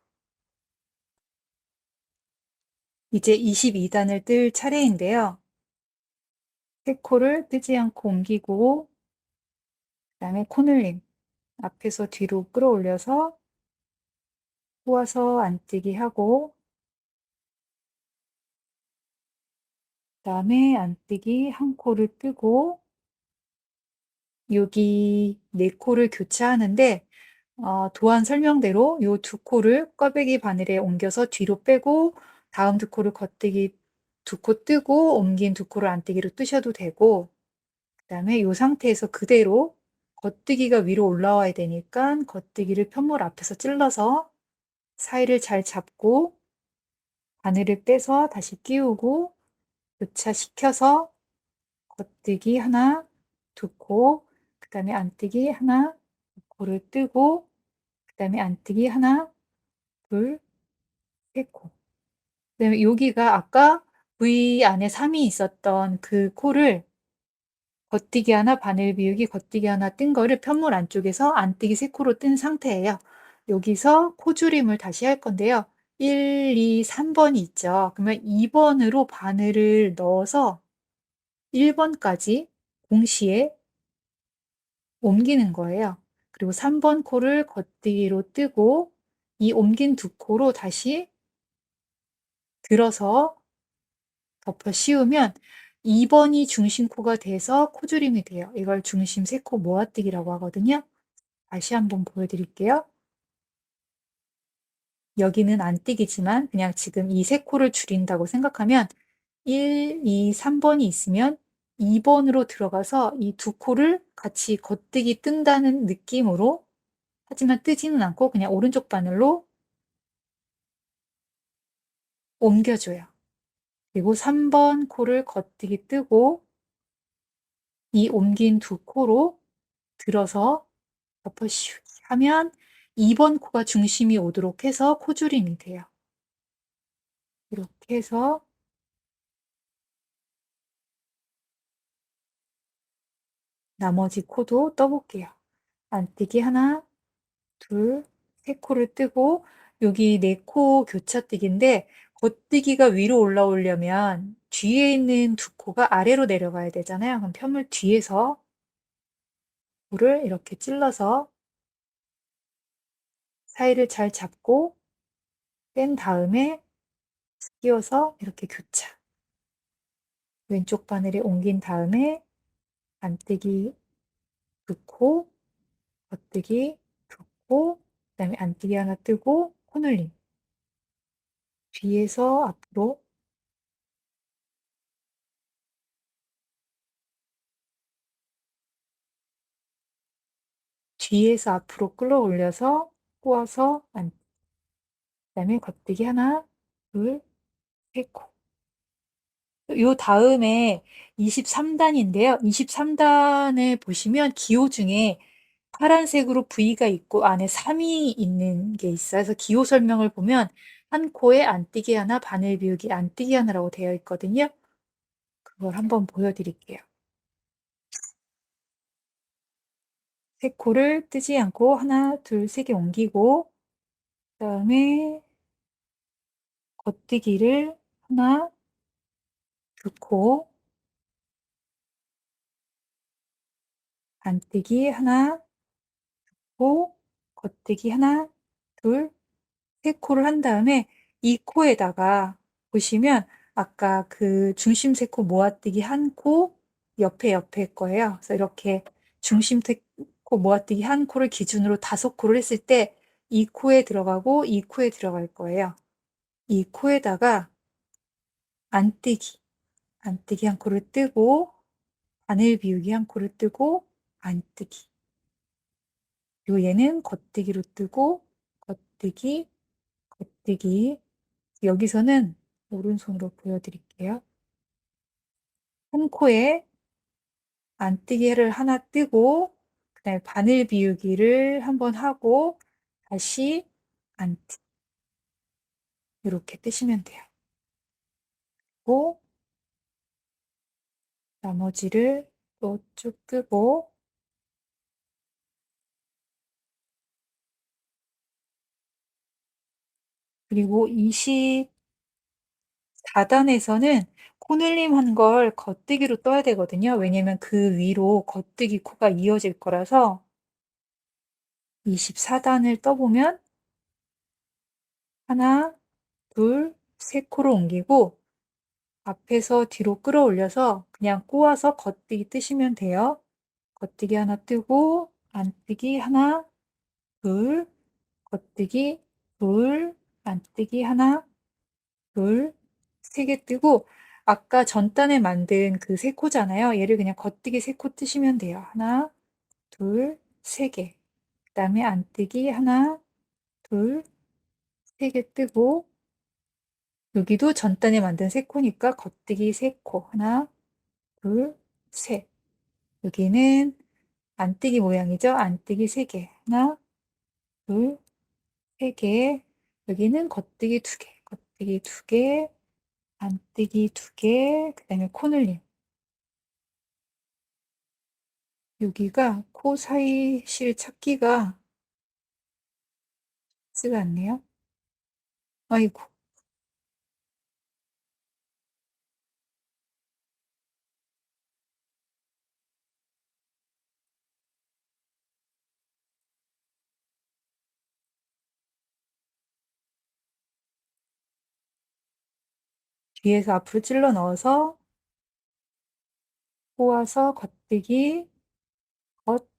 이제 22단을 뜰 차례인데요. 3코를 뜨지 않고 옮기고 그다음에 코늘림 앞에서 뒤로 끌어올려서 꼬아서 안뜨기 하고 그다음에 안뜨기 한 코를 뜨고 여기 4 코를 교차하는데 도안 설명대로 요 2 코를 꽈배기 바늘에 옮겨서 뒤로 빼고 다음 2 코를 겉뜨기 2코 뜨고 옮긴 2 코를 안뜨기로 뜨셔도 되고, 그다음에 요 상태에서 그대로 겉뜨기가 위로 올라와야 되니까 겉뜨기를 편물 앞에서 찔러서 사이를 잘 잡고 바늘을 빼서 다시 끼우고 교차시켜서 겉뜨기 하나, 2 코, 그다음에 안뜨기 하나, 2 코를 뜨고 그다음에 안뜨기 하나, 둘, 세 코. 그다음에 여기가 아까 V 안에 3이 있었던 그 코를 겉뜨기 하나, 바늘 비우기, 겉뜨기 하나 뜬 거를 편물 안쪽에서 안뜨기 3 코로 뜬 상태예요. 여기서 코줄임을 다시 할 건데요. 1, 2, 3번이 있죠. 그러면 2번으로 바늘을 넣어서 1번까지 동시에 옮기는 거예요. 그리고 3번 코를 겉뜨기로 뜨고 이 옮긴 2 코로 다시 들어서 덮어 씌우면 2번이 중심코가 돼서 코줄임이 돼요. 이걸 중심 3코 모아뜨기라고 하거든요. 다시 한번 보여드릴게요. 여기는 안뜨기지만 그냥 지금 이 3코를 줄인다고 생각하면 1, 2, 3번이 있으면 2번으로 들어가서 이 2 코를 같이 겉뜨기 뜬다는 느낌으로, 하지만 뜨지는 않고 그냥 오른쪽 바늘로 옮겨줘요. 그리고 3번 코를 겉뜨기 뜨고 이 옮긴 2 코로 들어서 덮어 슉 하면 2번 코가 중심이 오도록 해서 코줄임이 돼요. 이렇게 해서 나머지 코도 떠볼게요. 안뜨기 하나, 둘, 세 코를 뜨고 여기 4코 교차뜨기인데 겉뜨기가 위로 올라오려면 뒤에 있는 2 코가 아래로 내려가야 되잖아요. 그럼 편물 뒤에서 코를 이렇게 찔러서 사이를 잘 잡고 뺀 다음에 끼워서 이렇게 교차. 왼쪽 바늘에 옮긴 다음에 안뜨기 2 코, 겉뜨기 2 코, 그다음에 안뜨기 하나 뜨고 코늘림. 뒤에서 앞으로, 뒤에서 앞으로 끌어올려서 꼬아서 그다음에 겉뜨기 하나, 둘, 세 코. 요 다음에 23단인데요. 23단을 보시면 기호 중에 파란색으로 V가 있고 안에 3이 있는 게 있어요. 그래서 기호 설명을 보면 한 코에 안뜨기 하나, 바늘 비우기, 안뜨기 하나라고 되어 있거든요. 그걸 한번 보여드릴게요. 3 코를 뜨지 않고 하나, 둘, 3개 옮기고 그다음에 겉뜨기를 하나, 2 코, 안뜨기 하나, 코, 겉뜨기 하나, 둘, 3 코를 한 다음에 이 코에다가 보시면 아까 그 중심 3 코 모아뜨기 한 코 옆에 거예요. 그래서 이렇게 중심 3 코 모아뜨기 한 코를 기준으로 5 코를 했을 때 이 코에 들어가고 이 코에 들어갈 거예요. 이 코에다가 안뜨기, 안뜨기 한 코를 뜨고 바늘 비우기 한 코를 뜨고 안뜨기. 그리고 얘는 겉뜨기로 뜨고 겉뜨기, 겉뜨기. 여기서는 오른손으로 보여드릴게요. 한 코에 안뜨기를 하나 뜨고 그다음에 바늘 비우기를 한번 하고 다시 안뜨기. 이렇게 뜨시면 돼요. 그리고 나머지를 또 쭉 뜨고 그리고 24단에서는 코늘림 한 걸 겉뜨기로 떠야 되거든요. 왜냐면 그 위로 겉뜨기 코가 이어질 거라서 24단을 떠보면 하나, 둘, 세 코를 옮기고 앞에서 뒤로 끌어올려서 그냥 꼬아서 겉뜨기 뜨시면 돼요. 겉뜨기 하나 뜨고 안뜨기 하나, 둘, 겉뜨기 둘, 안뜨기 하나, 둘, 3개 뜨고 아까 전단에 만든 그 3코잖아요. 얘를 그냥 겉뜨기 3코 뜨시면 돼요. 하나, 둘, 3개. 그다음에 안뜨기 하나, 둘, 3개 뜨고 여기도 전단에 만든 3코니까 겉뜨기 3코. 하나, 둘, 셋. 여기는 안뜨기 모양이죠. 안뜨기 3개. 하나, 둘, 3개. 여기는 겉뜨기 2개. 겉뜨기 2개. 안뜨기 2개. 그다음에 코늘림. 여기가 코 사이 실 찾기가 쉽지가 않네요. 아이고. 뒤에서 앞으로 찔러 넣어서 꼬아서 겉뜨기 겉,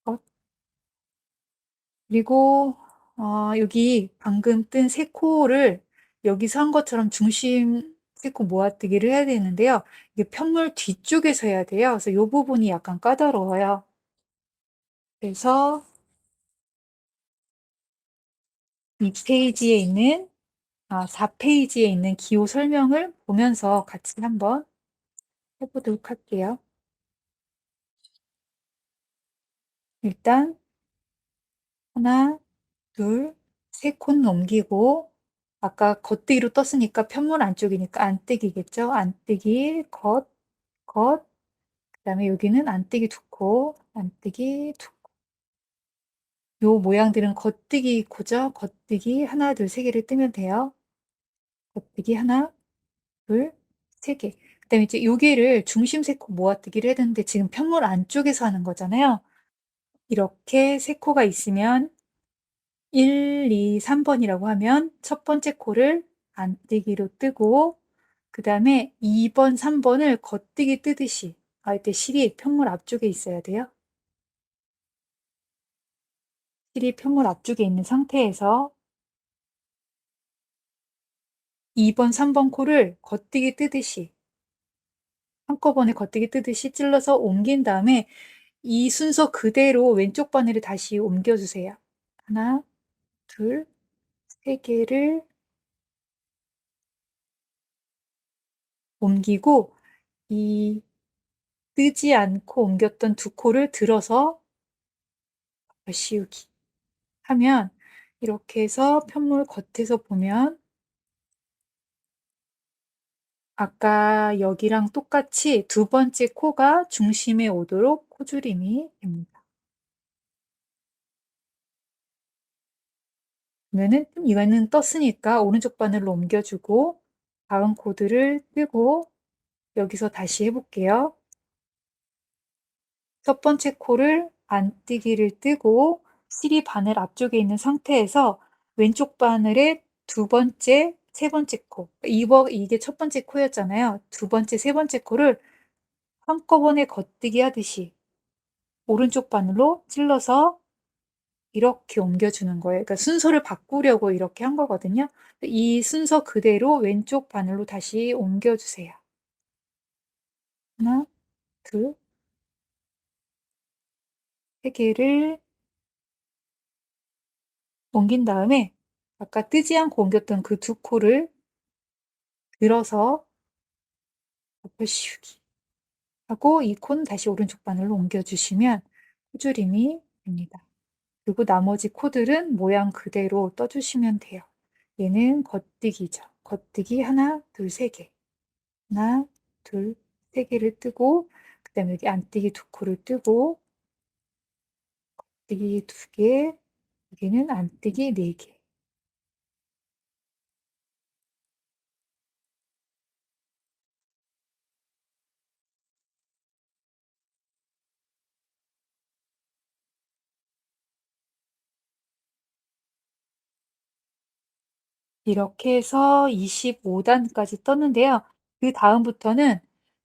겉. 그리고 여기 방금 뜬 3코를 여기서 한 것처럼 중심 3코 모아뜨기를 해야 되는데요. 이게 편물 뒤쪽에서 해야 돼요. 그래서 이 부분이 약간 까다로워요. 그래서 이 페이지에 있는 4페이지에 있는 기호 설명을 보면서 같이 한번 해보도록 할게요. 일단 하나, 둘, 3코 넘기고 아까 겉뜨기로 떴으니까 편물 안쪽이니까 안뜨기겠죠? 안뜨기, 겉, 그다음에 여기는 안뜨기 2코, 안뜨기 2코. 요 모양들은 겉뜨기 코죠? 겉뜨기 하나, 둘, 3개를 뜨면 돼요. 겉뜨기 하나, 둘, 3개. 그다음에 이제 요게를 중심 3코 모아뜨기를 했는데 지금 편물 안쪽에서 하는 거잖아요. 이렇게 3코가 있으면 1, 2, 3번이라고 하면 첫 번째 코를 안뜨기로 뜨고 그다음에 2번, 3번을 겉뜨기 뜨듯이 이때 실이 편물 앞쪽에 있어야 돼요. 실이 편물 앞쪽에 있는 상태에서 2번, 3번 코를 겉뜨기 뜨듯이 한꺼번에 겉뜨기 뜨듯이 찔러서 옮긴 다음에 이 순서 그대로 왼쪽 바늘을 다시 옮겨주세요. 하나, 둘, 3개를 옮기고 이 뜨지 않고 옮겼던 2코를 들어서 씌우기 하면 이렇게 해서 편물 겉에서 보면 아까 여기랑 똑같이 두 번째 코가 중심에 오도록 코줄임이 됩니다. 그러면은 이거는 떴으니까 오른쪽 바늘로 옮겨주고 다음 코드를 뜨고 여기서 다시 해볼게요. 첫 번째 코를 안뜨기를 뜨고 실이 바늘 앞쪽에 있는 상태에서 왼쪽 바늘에 두 번째, 세 번째 코. 이게 첫 번째 코였잖아요. 두 번째, 세 번째 코를 한꺼번에 겉뜨기 하듯이 오른쪽 바늘로 찔러서 이렇게 옮겨주는 거예요. 그러니까 순서를 바꾸려고 이렇게 한 거거든요. 이 순서 그대로 왼쪽 바늘로 다시 옮겨주세요. 하나, 둘, 3개를 옮긴 다음에 아까 뜨지 않고 옮겼던 그 2코를 들어서 옆에 씌우기 하고 이 코는 다시 오른쪽 바늘로 옮겨주시면 코줄임이 됩니다. 그리고 나머지 코들은 모양 그대로 떠주시면 돼요. 얘는 겉뜨기죠. 겉뜨기 하나, 둘, 3개. 하나, 둘, 3개를 뜨고 그 다음에 여기 안뜨기 2코를 뜨고 뜨기 2개, 여기는 안뜨기 4개. 이렇게 해서 25단까지 떴는데요. 그 다음부터는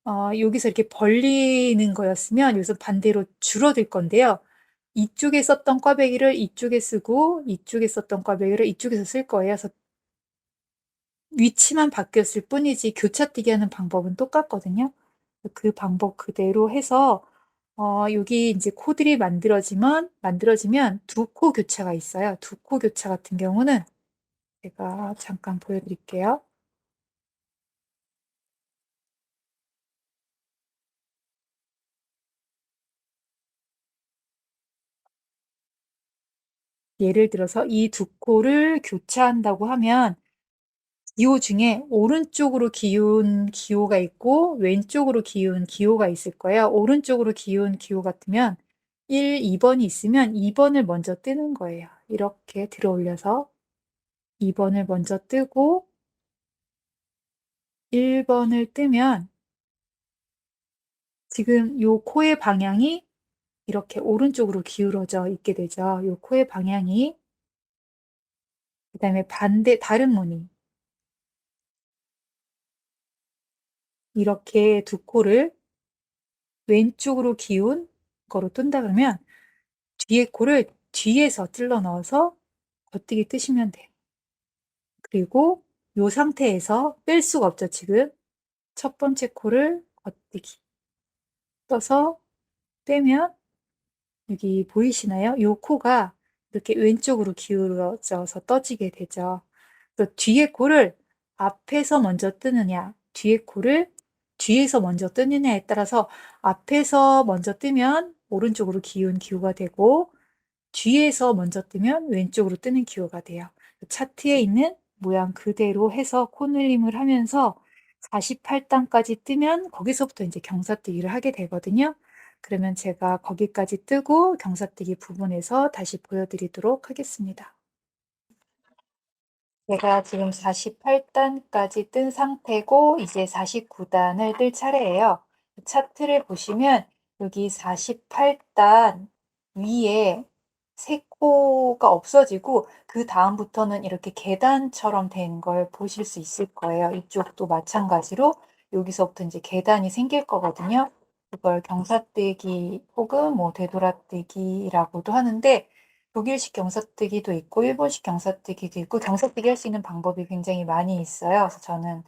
여기서 이렇게 벌리는 거였으면 여기서 반대로 줄어들 건데요. 이쪽에 썼던 꽈배기를 이쪽에 쓰고 이쪽에 썼던 꽈배기를 이쪽에서 쓸 거예요. 그래서 위치만 바뀌었을 뿐이지 교차뛰기 하는 방법은 똑같거든요. 그 방법 그대로 해서 여기 이제 코들이 만들어지면 두 코 교차가 있어요. 두 코 교차 같은 경우는 제가 잠깐 보여드릴게요. 예를 들어서 이 두 코를 교차한다고 하면 기호 중에 오른쪽으로 기운 기호가 있고 왼쪽으로 기운 기호가 있을 거예요. 오른쪽으로 기운 기호 같으면 1, 2번이 있으면 2번을 먼저 뜨는 거예요. 이렇게 들어 올려서 2번을 먼저 뜨고 1번을 뜨면 지금 요 코의 방향이 이렇게 오른쪽으로 기울어져 있게 되죠. 요 코의 방향이. 그다음에 다른 무늬. 이렇게 두 코를 왼쪽으로 기운 거로 뜬다 그러면 뒤에 코를 뒤에서 찔러 넣어서 겉뜨기 뜨시면 돼요. 그리고 요 상태에서 뺄 수가 없죠, 지금. 첫 번째 코를 겉뜨기 떠서 빼면 여기 보이시나요? 요 코가 이렇게 왼쪽으로 기울어져서 떠지게 되죠. 그래서 뒤에 코를 앞에서 먼저 뜨느냐, 뒤에 코를 뒤에서 먼저 뜨느냐에 따라서 앞에서 먼저 뜨면 오른쪽으로 기운 기호가 되고 뒤에서 먼저 뜨면 왼쪽으로 뜨는 기호가 돼요. 차트에 있는 모양 그대로 해서 코늘림을 하면서 48단까지 뜨면 거기서부터 이제 경사뜨기를 하게 되거든요. 그러면 제가 거기까지 뜨고 경사뜨기 부분에서 다시 보여드리도록 하겠습니다. 제가 지금 48단까지 뜬 상태고 이제 49단을 뜰 차례예요. 차트를 보시면 여기 48단 위에 세 코가 없어지고 그 다음부터는 이렇게 계단처럼 된 걸 보실 수 있을 거예요. 이쪽도 마찬가지로 여기서부터 이제 계단이 생길 거거든요. 그걸 경사뜨기 혹은 뭐 되돌아뜨기라고도 하는데 독일식 경사뜨기도 있고 일본식 경사뜨기도 있고 경사뜨기 할 수 있는 방법이 굉장히 많이 있어요. 그래서 저는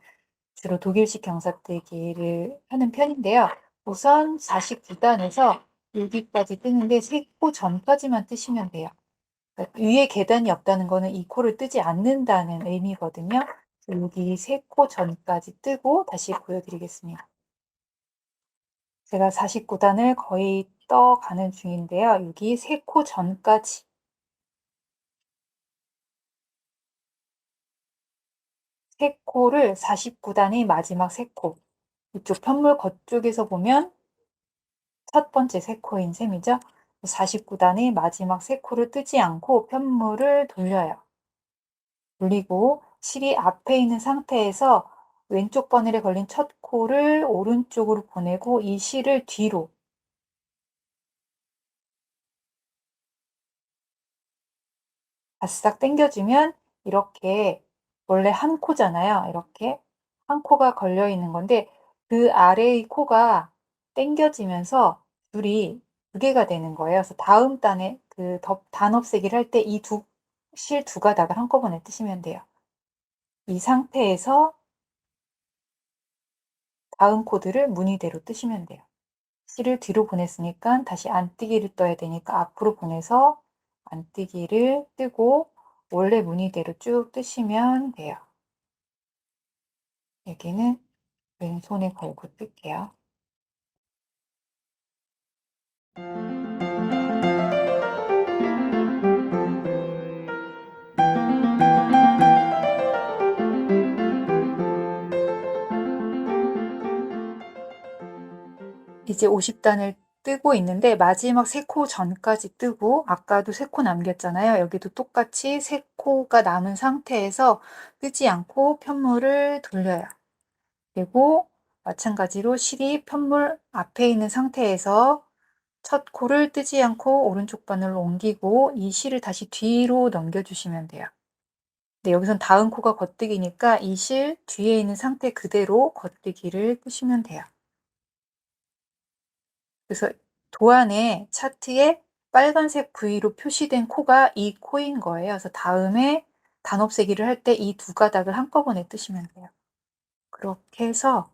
주로 독일식 경사뜨기를 하는 편인데요. 우선 49단에서 여기까지 뜨는데 3코 전까지만 뜨시면 돼요. 그러니까 위에 계단이 없다는 거는 이 코를 뜨지 않는다는 의미거든요. 여기 3코 전까지 뜨고 다시 보여드리겠습니다. 제가 49단을 거의 떠가는 중인데요. 여기 3코 전까지 3코를 49단의 마지막 3코 이쪽 편물 겉쪽에서 보면 첫 번째 3코인 셈이죠. 49단의 마지막 3코를 뜨지 않고 편물을 돌려요. 돌리고 실이 앞에 있는 상태에서 왼쪽 바늘에 걸린 첫 코를 오른쪽으로 보내고 이 실을 뒤로 바싹 당겨주면 이렇게 원래 한 코잖아요. 이렇게 한 코가 걸려 있는 건데 그 아래의 코가 당겨지면서 줄이 두 개가 되는 거예요. 그래서 다음 단에 그 단업세기를 할 때 이 실 두 가닥을 한꺼번에 뜨시면 돼요. 이 상태에서 다음 코드를 무늬대로 뜨시면 돼요. 실을 뒤로 보냈으니까 다시 안뜨기를 떠야 되니까 앞으로 보내서 안뜨기를 뜨고 원래 무늬대로 쭉 뜨시면 돼요. 여기는 왼손에 걸고 뜰게요. 이제 50단을 뜨고 있는데 마지막 3코 전까지 뜨고 아까도 3코 남겼잖아요. 여기도 똑같이 3코가 남은 상태에서 뜨지 않고 편물을 돌려요. 그리고 마찬가지로 실이 편물 앞에 있는 상태에서 첫 코를 뜨지 않고 오른쪽 바늘로 옮기고 이 실을 다시 뒤로 넘겨주시면 돼요. 네, 여기선 다음 코가 겉뜨기니까 이 실 뒤에 있는 상태 그대로 겉뜨기를 뜨시면 돼요. 그래서 도안에 차트에 빨간색 V로 표시된 코가 이 코인 거예요. 그래서 다음에 단업세기를 할 때 이 두 가닥을 한꺼번에 뜨시면 돼요. 그렇게 해서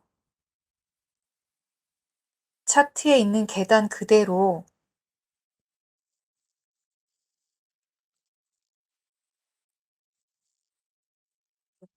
차트에 있는 계단 그대로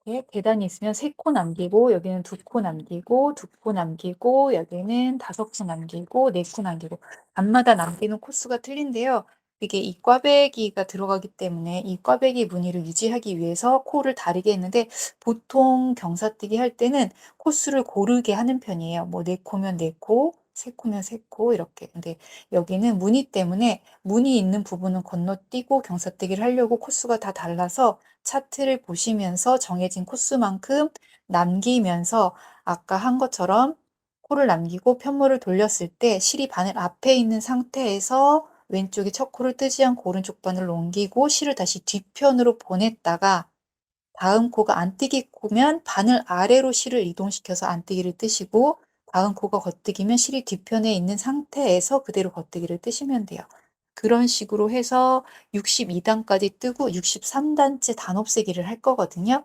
이렇게 계단이 있으면 3코 남기고 여기는 2코 남기고 2코 남기고 여기는 5코 남기고 4코 남기고 밤마다 남기는 코수가 틀린데요. 이게 이 꽈배기가 들어가기 때문에 이 꽈배기 무늬를 유지하기 위해서 코를 다르게 했는데 보통 경사뜨기 할 때는 코수를 고르게 하는 편이에요. 뭐 4코면 4코, 3코면 3코 이렇게. 근데 여기는 무늬 때문에 무늬 있는 부분은 건너뛰고 경사뜨기를 하려고 코수가 다 달라서 차트를 보시면서 정해진 코스만큼 남기면서 아까 한 것처럼 코를 남기고 편물을 돌렸을 때 실이 바늘 앞에 있는 상태에서 왼쪽에 첫 코를 뜨지 않고 오른쪽 바늘을 옮기고 실을 다시 뒤편으로 보냈다가 다음 코가 안뜨기 코면 바늘 아래로 실을 이동시켜서 안뜨기를 뜨시고 다음 코가 겉뜨기면 실이 뒤편에 있는 상태에서 그대로 겉뜨기를 뜨시면 돼요. 그런 식으로 해서 62단까지 뜨고 63단째 단업세기를 할 거거든요.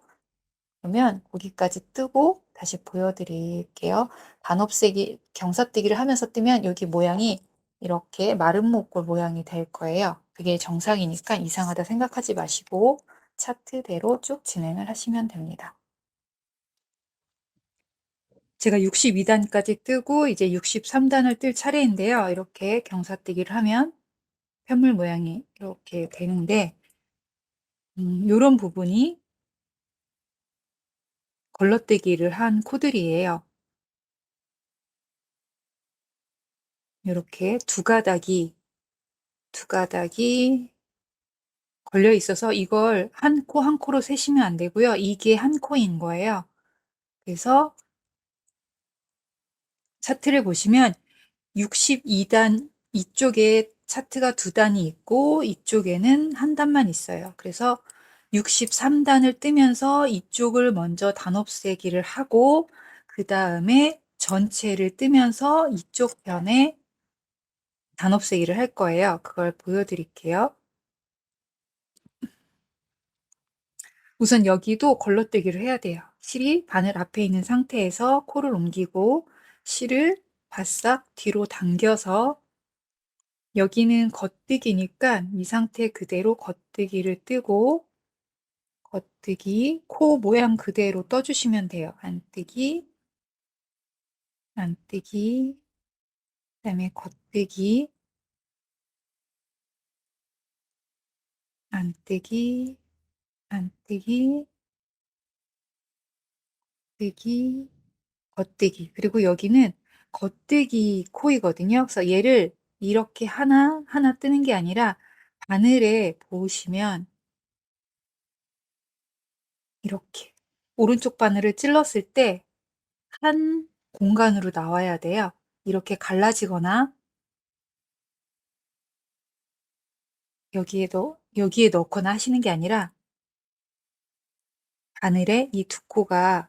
그러면 거기까지 뜨고 다시 보여드릴게요. 단업세기, 경사뜨기를 하면서 뜨면 여기 모양이 이렇게 마른 목골 모양이 될 거예요. 그게 정상이니까 이상하다 생각하지 마시고 차트대로 쭉 진행을 하시면 됩니다. 제가 62단까지 뜨고 이제 63단을 뜰 차례인데요. 이렇게 경사뜨기를 하면 편물 모양이 이렇게 되는데 요런 부분이 걸러뜨기를 한 코들이에요. 이렇게 두 가닥이 걸려 있어서 이걸 한 코 한 코로 세시면 안 되고요. 이게 한 코인 거예요. 그래서 차트를 보시면 62단 이쪽에 차트가 2단이 있고 이쪽에는 한 단만 있어요. 그래서 63단을 뜨면서 이쪽을 먼저 단업세기를 하고 그 다음에 전체를 뜨면서 이쪽 편에 단업세기를 할 거예요. 그걸 보여드릴게요. 우선 여기도 걸러뜨기를 해야 돼요. 실이 바늘 앞에 있는 상태에서 코를 옮기고 실을 바싹 뒤로 당겨서 여기는 겉뜨기니까 이 상태 그대로 겉뜨기를 뜨고 겉뜨기, 코 모양 그대로 떠주시면 돼요. 안뜨기, 안뜨기, 그다음에 겉뜨기, 안뜨기, 안뜨기, 뜨기, 겉뜨기. 그리고 여기는 겉뜨기 코이거든요. 그래서 얘를 이렇게 하나 뜨는 게 아니라 바늘에 보시면 이렇게 오른쪽 바늘을 찔렀을 때 한 공간으로 나와야 돼요. 이렇게 갈라지거나 여기에 넣거나 하시는 게 아니라 바늘에 이 두 코가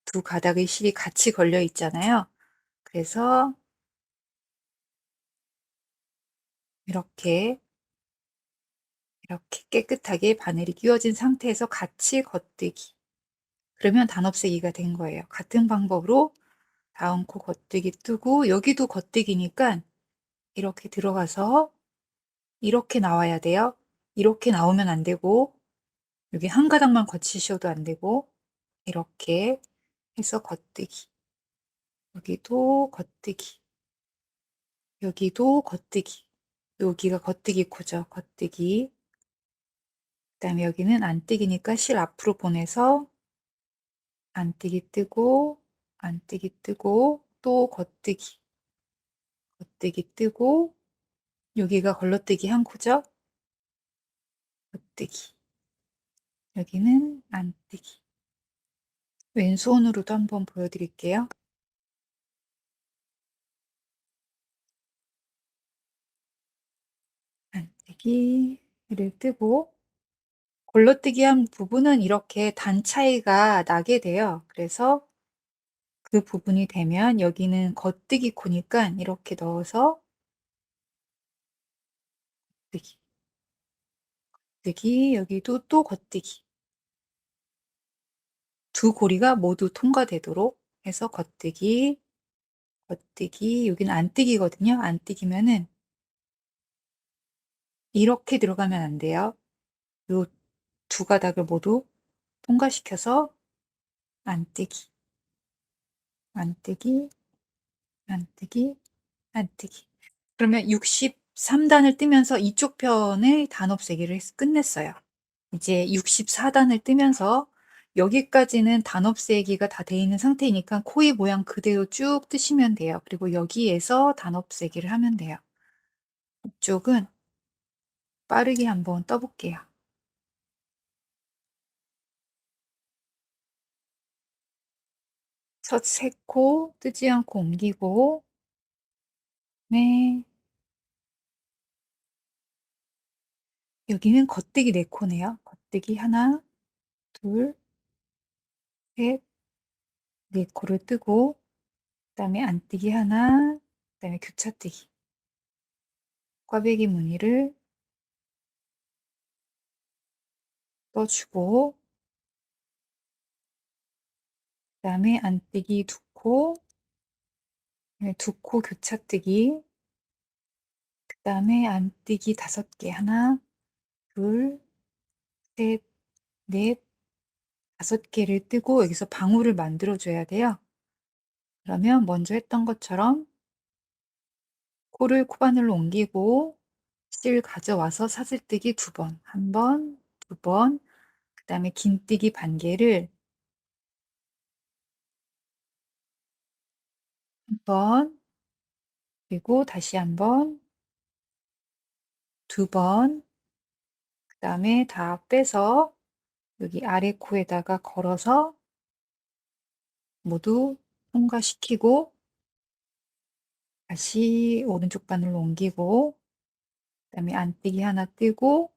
두 가닥의 실이 같이 걸려 있잖아요. 그래서 이렇게 깨끗하게 바늘이 끼워진 상태에서 같이 겉뜨기. 그러면 단업세기가 된 거예요. 같은 방법으로 다음 코 겉뜨기 뜨고 여기도 겉뜨기니까 이렇게 들어가서 이렇게 나와야 돼요. 이렇게 나오면 안 되고 여기 한 가닥만 거치셔도 안 되고 이렇게 해서 겉뜨기. 여기도 겉뜨기. 여기도 겉뜨기. 여기가 겉뜨기 코죠. 겉뜨기. 그다음에 여기는 안뜨기니까 실 앞으로 보내서 안뜨기 뜨고 안뜨기 뜨고 또 겉뜨기. 겉뜨기 뜨고 여기가 걸러뜨기 한 코죠. 겉뜨기. 여기는 안뜨기. 왼손으로도 한번 보여드릴게요. 안뜨기를 뜨고 걸러뜨기 한 부분은 이렇게 단 차이가 나게 돼요. 그래서 그 부분이 되면 여기는 겉뜨기 코니까 이렇게 넣어서 뜨기, 뜨기, 여기도 또 겉뜨기. 두 고리가 모두 통과되도록 해서 겉뜨기, 겉뜨기, 여기는 안뜨기거든요. 안뜨기면은 이렇게 들어가면 안 돼요. 요 두 가닥을 모두 통과시켜서 안뜨기, 안뜨기, 안뜨기, 안뜨기. 그러면 63단을 뜨면서 이쪽 편의 단업세기를 끝냈어요. 이제 64단을 뜨면서 여기까지는 단업세기가 다 돼 있는 상태이니까 코의 모양 그대로 쭉 뜨시면 돼요. 그리고 여기에서 단업세기를 하면 돼요. 이쪽은 빠르게 한번 떠볼게요. 첫 세 코 뜨지 않고 옮기고, 네. 여기는 겉뜨기 4코네요. 겉뜨기 하나, 둘, 셋, 4코를 뜨고, 그다음에 안뜨기 하나, 그다음에 교차뜨기. 꽈배기 무늬를 떠주고, 그다음에 안뜨기 2코, 2코 교차뜨기, 그다음에 안뜨기 5개. 하나, 둘, 셋, 넷, 5개를 뜨고 여기서 방울을 만들어 줘야 돼요. 그러면 먼저 했던 것처럼 코를 코바늘로 옮기고 실 가져와서 사슬뜨기 2번, 1번, 2번, 그다음에 긴뜨기 반개를 1번, 그리고 다시 1번, 2번, 그다음에 다 빼서 여기 아래 코에다가 걸어서 모두 통과시키고 다시 오른쪽 바늘로 옮기고 그다음에 안뜨기 하나 뜨고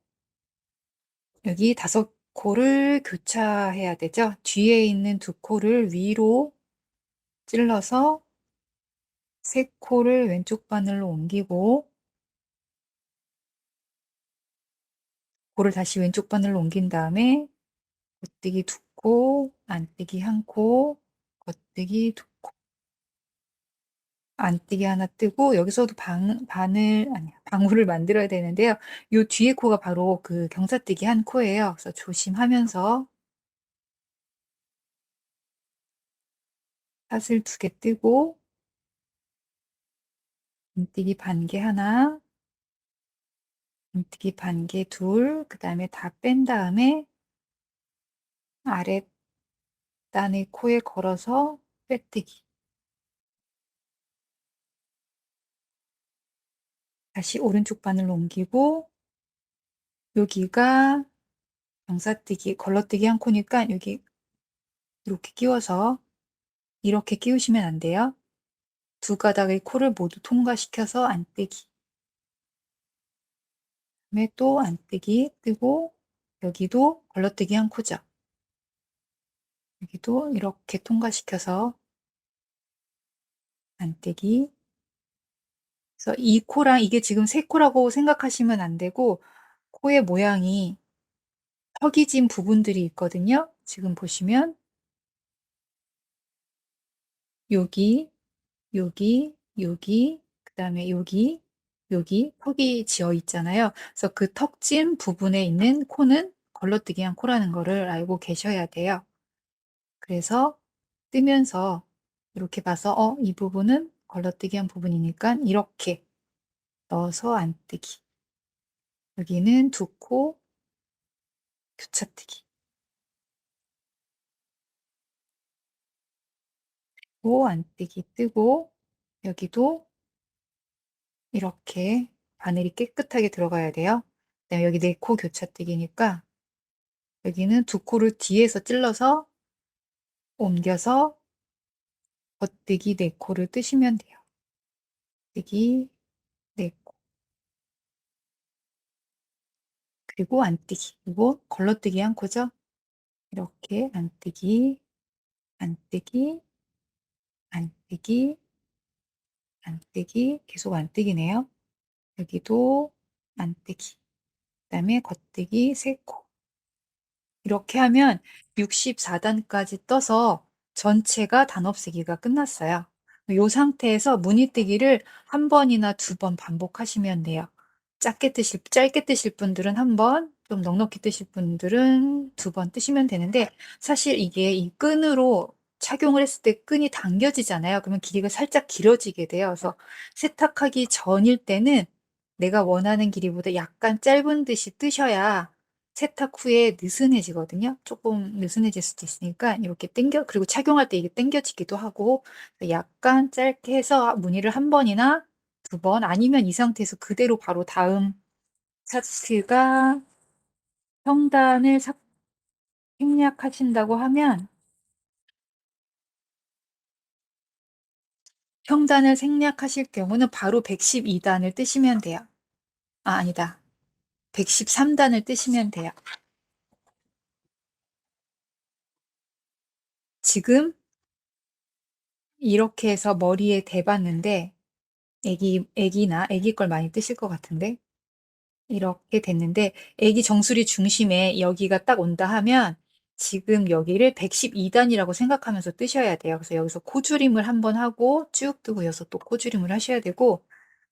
여기 5코를 교차해야 되죠. 뒤에 있는 2코를 위로 찔러서 3코를 왼쪽 바늘로 옮기고 코를 다시 왼쪽 바늘로 옮긴 다음에 겉뜨기 2코, 안뜨기 1코, 겉뜨기 2코, 안뜨기 하나 뜨고 여기서도 방울을 만들어야 되는데요. 요 뒤에 코가 바로 그 경사뜨기 1코예요. 그래서 조심하면서 사슬 2개 뜨고 안뜨기 반개 하나, 안뜨기 반개 둘, 그 다음에 다 뺀 다음에 아래 단의 코에 걸어서 빼뜨기. 다시 오른쪽 바늘로 옮기고 여기가 경사뜨기, 걸러뜨기 1코니까 여기 이렇게 끼워서 이렇게 끼우시면 안 돼요. 두 가닥의 코를 모두 통과시켜서 안뜨기. 그다음에 또 안뜨기 뜨고 여기도 걸러뜨기 1코죠. 여기도 이렇게 통과시켜서 안뜨기. 그래서 이 코랑 이게 지금 세 코라고 생각하시면 안 되고 코의 모양이 턱이 진 부분들이 있거든요. 지금 보시면 여기, 여기, 여기, 그다음에 여기, 여기 턱이 지어 있잖아요. 그래서 그 턱 진 부분에 있는 코는 걸러뜨기한 코라는 거를 알고 계셔야 돼요. 그래서 뜨면서 이렇게 봐서 이 부분은 걸러뜨기한 부분이니까 이렇게 넣어서 안뜨기. 여기는 2코 교차뜨기. 코 안뜨기 뜨고 여기도 이렇게 바늘이 깨끗하게 들어가야 돼요. 그다음에 여기 4코 교차뜨기니까 여기는 2코를 뒤에서 찔러서 옮겨서 겉뜨기 4코를 뜨시면 돼요. 뜨기 4코 그리고 안뜨기 그리고 걸러뜨기 1코죠. 이렇게 안뜨기, 안뜨기, 뜨기, 안 뜨기, 계속 안 뜨기네요. 여기도 안 뜨기. 그다음에 겉뜨기 3코. 이렇게 하면 64단까지 떠서 전체가 단업쓰기가 끝났어요. 이 상태에서 무늬뜨기를 한 번이나 2번 반복하시면 돼요. 짧게 뜨실 분들은 한 번, 좀 넉넉히 뜨실 분들은 2번 뜨시면 되는데, 사실 이게 이 끈으로 착용을 했을 때 끈이 당겨지잖아요. 그러면 길이가 살짝 길어지게 돼요. 그래서 세탁하기 전일 때는 내가 원하는 길이보다 약간 짧은 듯이 뜨셔야 세탁 후에 느슨해지거든요. 조금 느슨해질 수도 있으니까 이렇게 그리고 착용할 때 이게 당겨지기도 하고, 약간 짧게 해서 무늬를 한 번이나 2번, 아니면 이 상태에서 그대로 바로 다음 차트가 평단을 생략하신다고 하면, 평단을 생략하실 경우는 바로 112단을 뜨시면 돼요. 아, 아니다. 113단을 뜨시면 돼요. 지금 이렇게 해서 머리에 대봤는데, 애기 걸 많이 뜨실 것 같은데, 이렇게 됐는데, 애기 정수리 중심에 여기가 딱 온다 하면 지금 여기를 112단이라고 생각하면서 뜨셔야 돼요. 그래서 여기서 코줄임을 한번 하고 쭉 뜨고 여기서 또 코줄임을 하셔야 되고,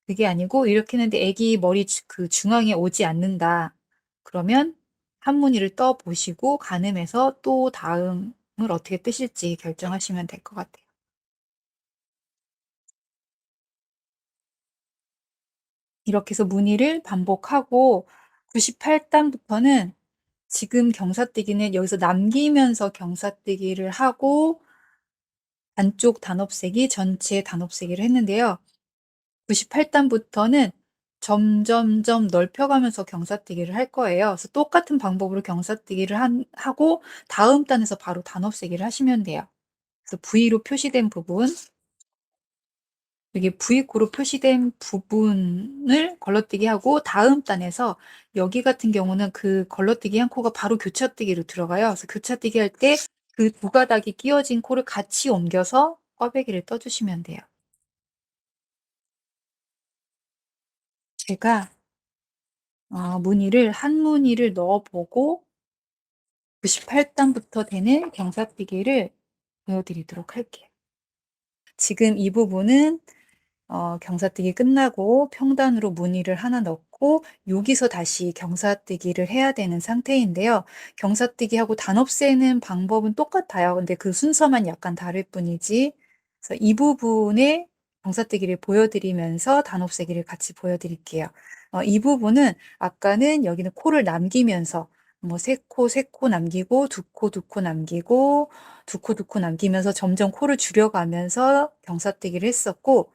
그게 아니고 이렇게 했는데 애기 머리 그 중앙에 오지 않는다. 그러면 한 무늬를 떠 보시고 가늠해서 또 다음을 어떻게 뜨실지 결정하시면 될 것 같아요. 이렇게 해서 무늬를 반복하고 98단부터는 지금 경사뜨기는 여기서 남기면서 경사뜨기를 하고 안쪽 단업세기, 전체 단업세기를 했는데요. 98단부터는 점점점 넓혀가면서 경사뜨기를 할 거예요. 그래서 똑같은 방법으로 경사뜨기를 하고 다음 단에서 바로 단업세기를 하시면 돼요. 그래서 V로 표시된 부분, 여기 V코로 표시된 부분을 걸러뜨기 하고 다음 단에서 여기 같은 경우는 그 걸러뜨기 한 코가 바로 교차뜨기로 들어가요. 그래서 교차뜨기 할 때 그 두 가닥이 끼워진 코를 같이 옮겨서 꽈배기를 떠주시면 돼요. 제가 무늬를 한 무늬를 넣어보고 98단부터 되는 경사뜨기를 보여드리도록 할게요. 지금 이 부분은 경사뜨기 끝나고 평단으로 무늬를 하나 넣고 여기서 다시 경사뜨기를 해야 되는 상태인데요. 경사뜨기하고 단업 세는 방법은 똑같아요. 근데 그 순서만 약간 다를 뿐이지. 그래서 이 부분에 경사뜨기를 보여드리면서 단업 세기를 같이 보여드릴게요. 이 부분은 아까는 여기는 코를 남기면서 뭐 3코, 3코 남기고 2코, 2코 남기고 2코, 2코 남기면서 점점 코를 줄여가면서 경사뜨기를 했었고,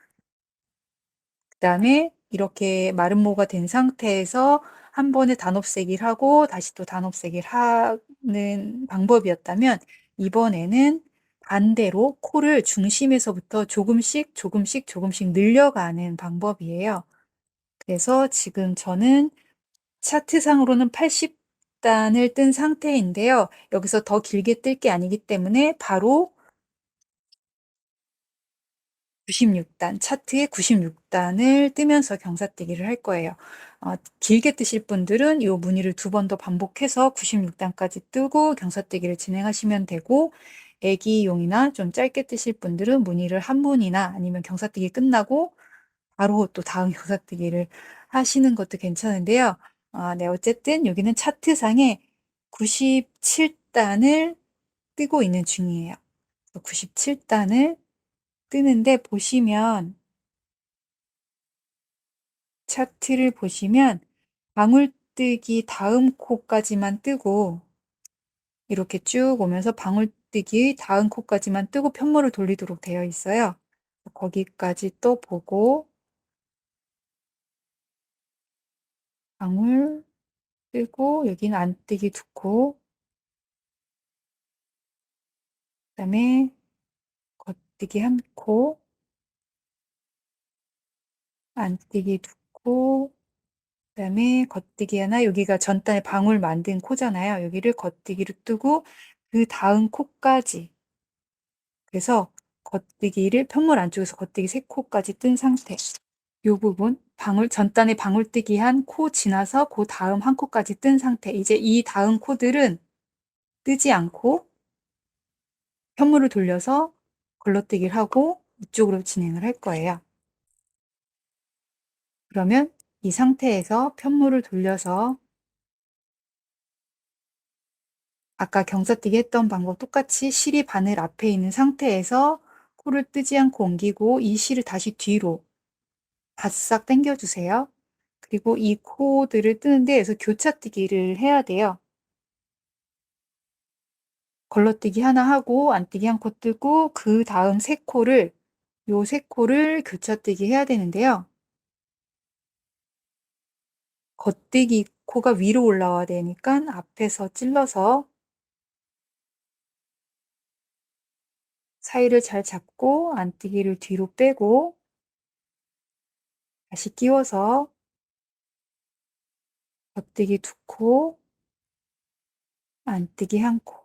그다음에 이렇게 마름모가 된 상태에서 한 번에 단업세기를 하고 다시 또 단업세기를 하는 방법이었다면, 이번에는 반대로 코를 중심에서부터 조금씩 조금씩 조금씩 늘려가는 방법이에요. 그래서 지금 저는 차트상으로는 80단을 뜬 상태인데요. 여기서 더 길게 뜰 게 아니기 때문에 바로 96단, 차트에 96단을 뜨면서 경사뜨기를 할 거예요. 길게 뜨실 분들은 이 무늬를 2번 더 반복해서 96단까지 뜨고 경사뜨기를 진행하시면 되고, 애기용이나 좀 짧게 뜨실 분들은 무늬를 한 분이나 아니면 경사뜨기 끝나고 바로 또 다음 경사뜨기를 하시는 것도 괜찮은데요. 네, 어쨌든 여기는 차트상에 97단을 뜨고 있는 중이에요. 97단을 뜨는데 보시면, 차트를 보시면 방울뜨기 다음 코까지만 뜨고 이렇게 쭉 오면서 방울뜨기 다음 코까지만 뜨고 편물을 돌리도록 되어 있어요. 거기까지 또 보고 방울 뜨고 여기는 안뜨기 2코, 그다음에 겉뜨기 1코, 안뜨기 2코, 그다음에 겉뜨기 하나, 여기가 전단에 방울 만든 코잖아요. 여기를 겉뜨기로 뜨고 그 다음 코까지. 그래서 겉뜨기를 편물 안쪽에서 겉뜨기 3코까지 뜬 상태. 요 부분 전단에 방울뜨기 한 코 지나서 그 다음 한 코까지 뜬 상태. 이제 이 다음 코들은 뜨지 않고 편물을 돌려서 걸러뜨기를 하고 이쪽으로 진행을 할 거예요. 그러면 이 상태에서 편물을 돌려서 아까 경사뜨기 했던 방법 똑같이 실이 바늘 앞에 있는 상태에서 코를 뜨지 않고 옮기고 이 실을 다시 뒤로 바싹 당겨주세요. 그리고 이 코들을 뜨는데 여기서 교차뜨기를 해야 돼요. 걸러뜨기 하나 하고 안뜨기 한 코 뜨고 그 다음 요 세 코를 교차뜨기 해야 되는데요. 겉뜨기 코가 위로 올라와야 되니까 앞에서 찔러서 사이를 잘 잡고 안뜨기를 뒤로 빼고 다시 끼워서 겉뜨기 2코, 안뜨기 한 코,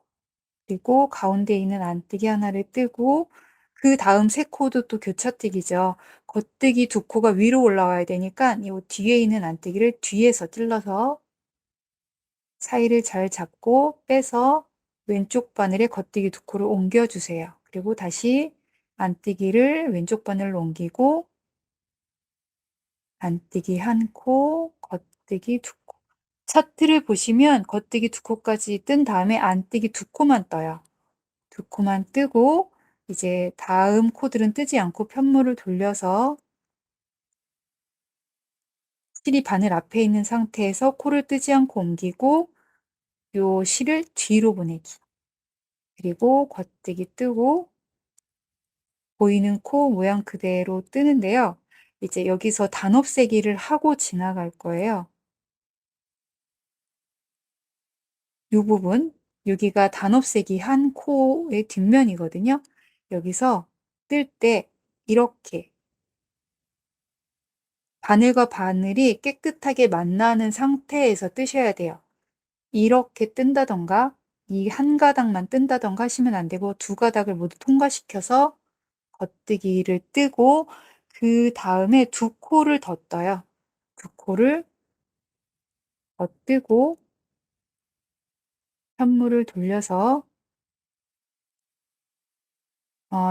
그리고 가운데 있는 안뜨기 하나를 뜨고 그 다음 3코도 또 교차뜨기죠. 겉뜨기 2코가 위로 올라와야 되니까 이 뒤에 있는 안뜨기를 뒤에서 찔러서 사이를 잘 잡고 빼서 왼쪽 바늘에 겉뜨기 2코를 옮겨주세요. 그리고 다시 안뜨기를 왼쪽 바늘로 옮기고 안뜨기 한 코, 겉뜨기 2코. 차트를 보시면 겉뜨기 2코까지 뜬 다음에 안뜨기 2코만 떠요. 2코만 뜨고 이제 다음 코들은 뜨지 않고 편물을 돌려서 실이 바늘 앞에 있는 상태에서 코를 뜨지 않고 옮기고 요 실을 뒤로 보내기. 그리고 겉뜨기 뜨고 보이는 코 모양 그대로 뜨는데요. 이제 여기서 단업세기를 하고 지나갈 거예요. 이 부분, 여기가 단업세기 한 코의 뒷면이거든요. 여기서 뜰 때 이렇게 바늘과 바늘이 깨끗하게 만나는 상태에서 뜨셔야 돼요. 이렇게 뜬다던가 이 한 가닥만 뜬다던가 하시면 안 되고 2가닥을 모두 통과시켜서 겉뜨기를 뜨고 그 다음에 2코를 더 떠요. 2코를 더 뜨고 편물을 돌려서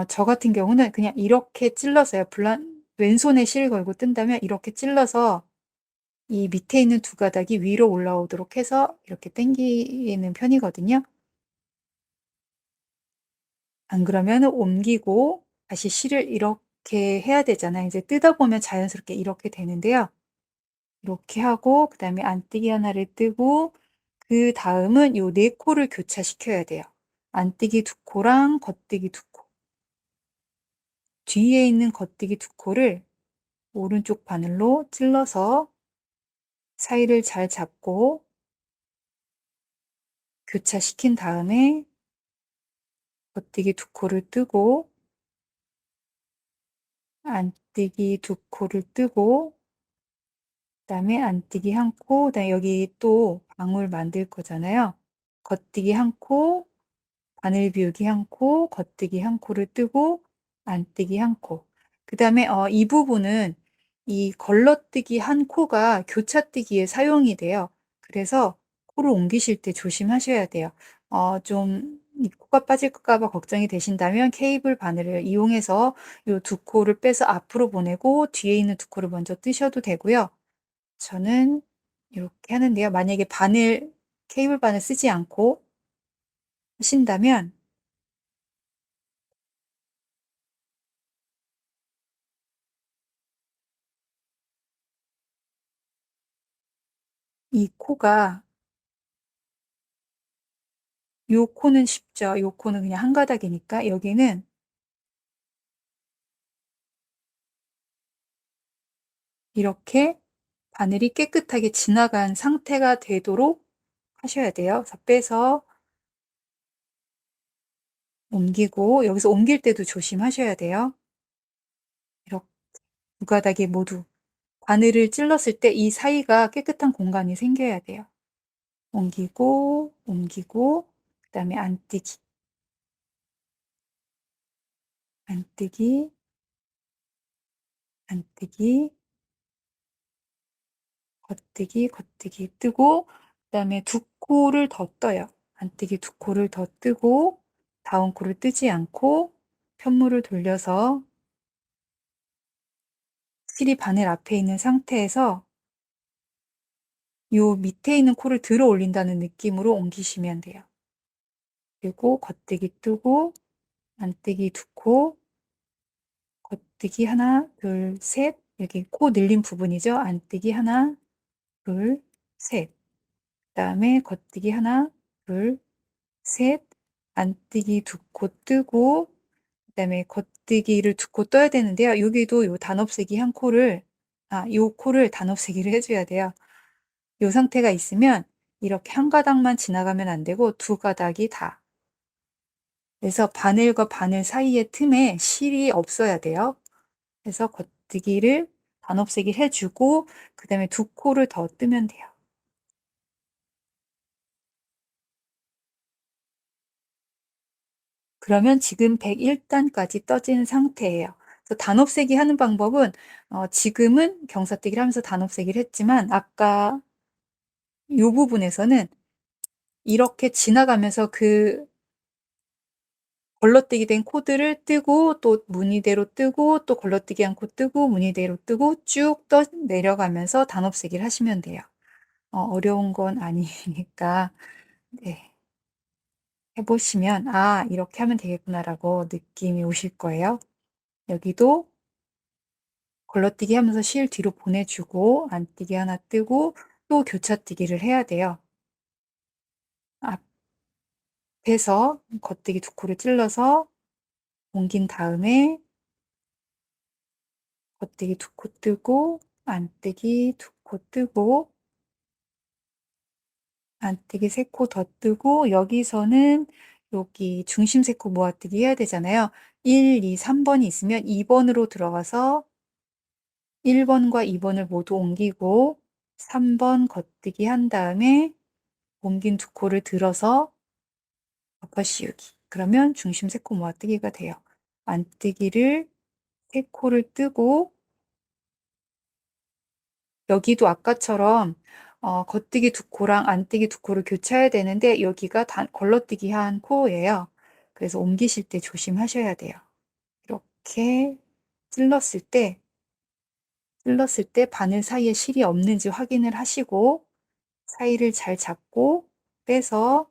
저 같은 경우는 그냥 이렇게 찔러서요. 왼손에 실 걸고 뜬다면 이렇게 찔러서 이 밑에 있는 2가닥이 위로 올라오도록 해서 이렇게 당기는 편이거든요. 안 그러면 옮기고 다시 실을 이렇게 해야 되잖아요. 이제 뜯어 보면 자연스럽게 이렇게 되는데요. 이렇게 하고 그다음에 안뜨기 하나를 뜨고 그 다음은 요 4코를 교차시켜야 돼요. 안뜨기 2코랑 겉뜨기 2코. 뒤에 있는 겉뜨기 2코를 오른쪽 바늘로 찔러서 사이를 잘 잡고 교차시킨 다음에 겉뜨기 2코를 뜨고 안뜨기 2코를 뜨고 그다음에 안뜨기 한 코, 그다음에 여기 또 방울 만들 거잖아요. 겉뜨기 한 코, 바늘 비우기 한 코, 겉뜨기 한 코를 뜨고 안뜨기 한 코. 그다음에 이 부분은 이 걸러뜨기 한 코가 교차뜨기에 사용이 돼요. 그래서 코를 옮기실 때 조심하셔야 돼요. 좀 이 코가 빠질까 봐 걱정이 되신다면 케이블 바늘을 이용해서 요 2코를 빼서 앞으로 보내고 뒤에 있는 2코를 먼저 뜨셔도 되고요. 저는 이렇게 하는데요. 만약에 케이블 바늘 쓰지 않고 하신다면 이 코가 요 코는 쉽죠. 요 코는 그냥 한 가닥이니까 여기는 이렇게 바늘이 깨끗하게 지나간 상태가 되도록 하셔야 돼요. 그래서 빼서 옮기고 여기서 옮길 때도 조심하셔야 돼요. 이렇게 2가닥이 모두 바늘을 찔렀을 때 이 사이가 깨끗한 공간이 생겨야 돼요. 옮기고 옮기고 그다음에 안뜨기. 안뜨기, 안뜨기, 겉뜨기, 겉뜨기 뜨고 그다음에 두 코를 더 떠요. 안뜨기 두 코를 더 뜨고 다음 코를 뜨지 않고 편물을 돌려서 실이 바늘 앞에 있는 상태에서 요 밑에 있는 코를 들어 올린다는 느낌으로 옮기시면 돼요. 그리고 겉뜨기 뜨고 안뜨기 두 코, 겉뜨기 하나, 둘, 셋. 여기 코 늘린 부분이죠. 안뜨기 하나, 둘, 셋. 그다음에 겉뜨기 하나, 둘, 셋. 안뜨기 두 코 뜨고 그다음에 겉뜨기를 두 코 떠야 되는데요. 여기도 요 단업세기 한 코를 요 코를 단업세기를 해줘야 돼요. 요 상태가 있으면 이렇게 한 가닥만 지나가면 안 되고 두 가닥이 다. 그래서 바늘과 바늘 사이의 틈에 실이 없어야 돼요. 그래서 겉뜨기를 단업세기 해주고 그다음에 두 코를 더 뜨면 돼요. 그러면 지금 101단까지 떠진 상태예요. 그래서 단업세기 하는 방법은 지금은 경사뜨기를 하면서 단업세기를 했지만 아까 이 부분에서는 이렇게 지나가면서 그 걸러뜨기 된 코드를 뜨고 또 무늬대로 뜨고 또 걸러뜨기 한 코 뜨고 무늬대로 뜨고 쭉 떠 내려가면서 단업세기를 하시면 돼요. 어려운 건 아니니까 네. 해보시면 이렇게 하면 되겠구나라고 느낌이 오실 거예요. 여기도 걸러뜨기 하면서 실 뒤로 보내주고 안뜨기 하나 뜨고 또 교차뜨기를 해야 돼요. 앞에서 겉뜨기 두 코를 찔러서 옮긴 다음에 겉뜨기 두 코 뜨고 안뜨기 두 코 뜨고 안뜨기 세 코 더 뜨고 여기서는 여기 중심 세 코 모아뜨기 해야 되잖아요. 1, 2, 3번이 있으면 2번으로 들어가서 1번과 2번을 모두 옮기고 3번 겉뜨기 한 다음에 옮긴 두 코를 들어서 덮어 씌우기. 그러면 중심 세 코 모아뜨기가 돼요. 안뜨기를 세 코를 뜨고 여기도 아까처럼 겉뜨기 두 코랑 안뜨기 두 코를 교차해야 되는데 여기가 걸러뜨기 한 코예요. 그래서 옮기실 때 조심하셔야 돼요. 이렇게 찔렀을 때 바늘 사이에 실이 없는지 확인을 하시고 사이를 잘 잡고 빼서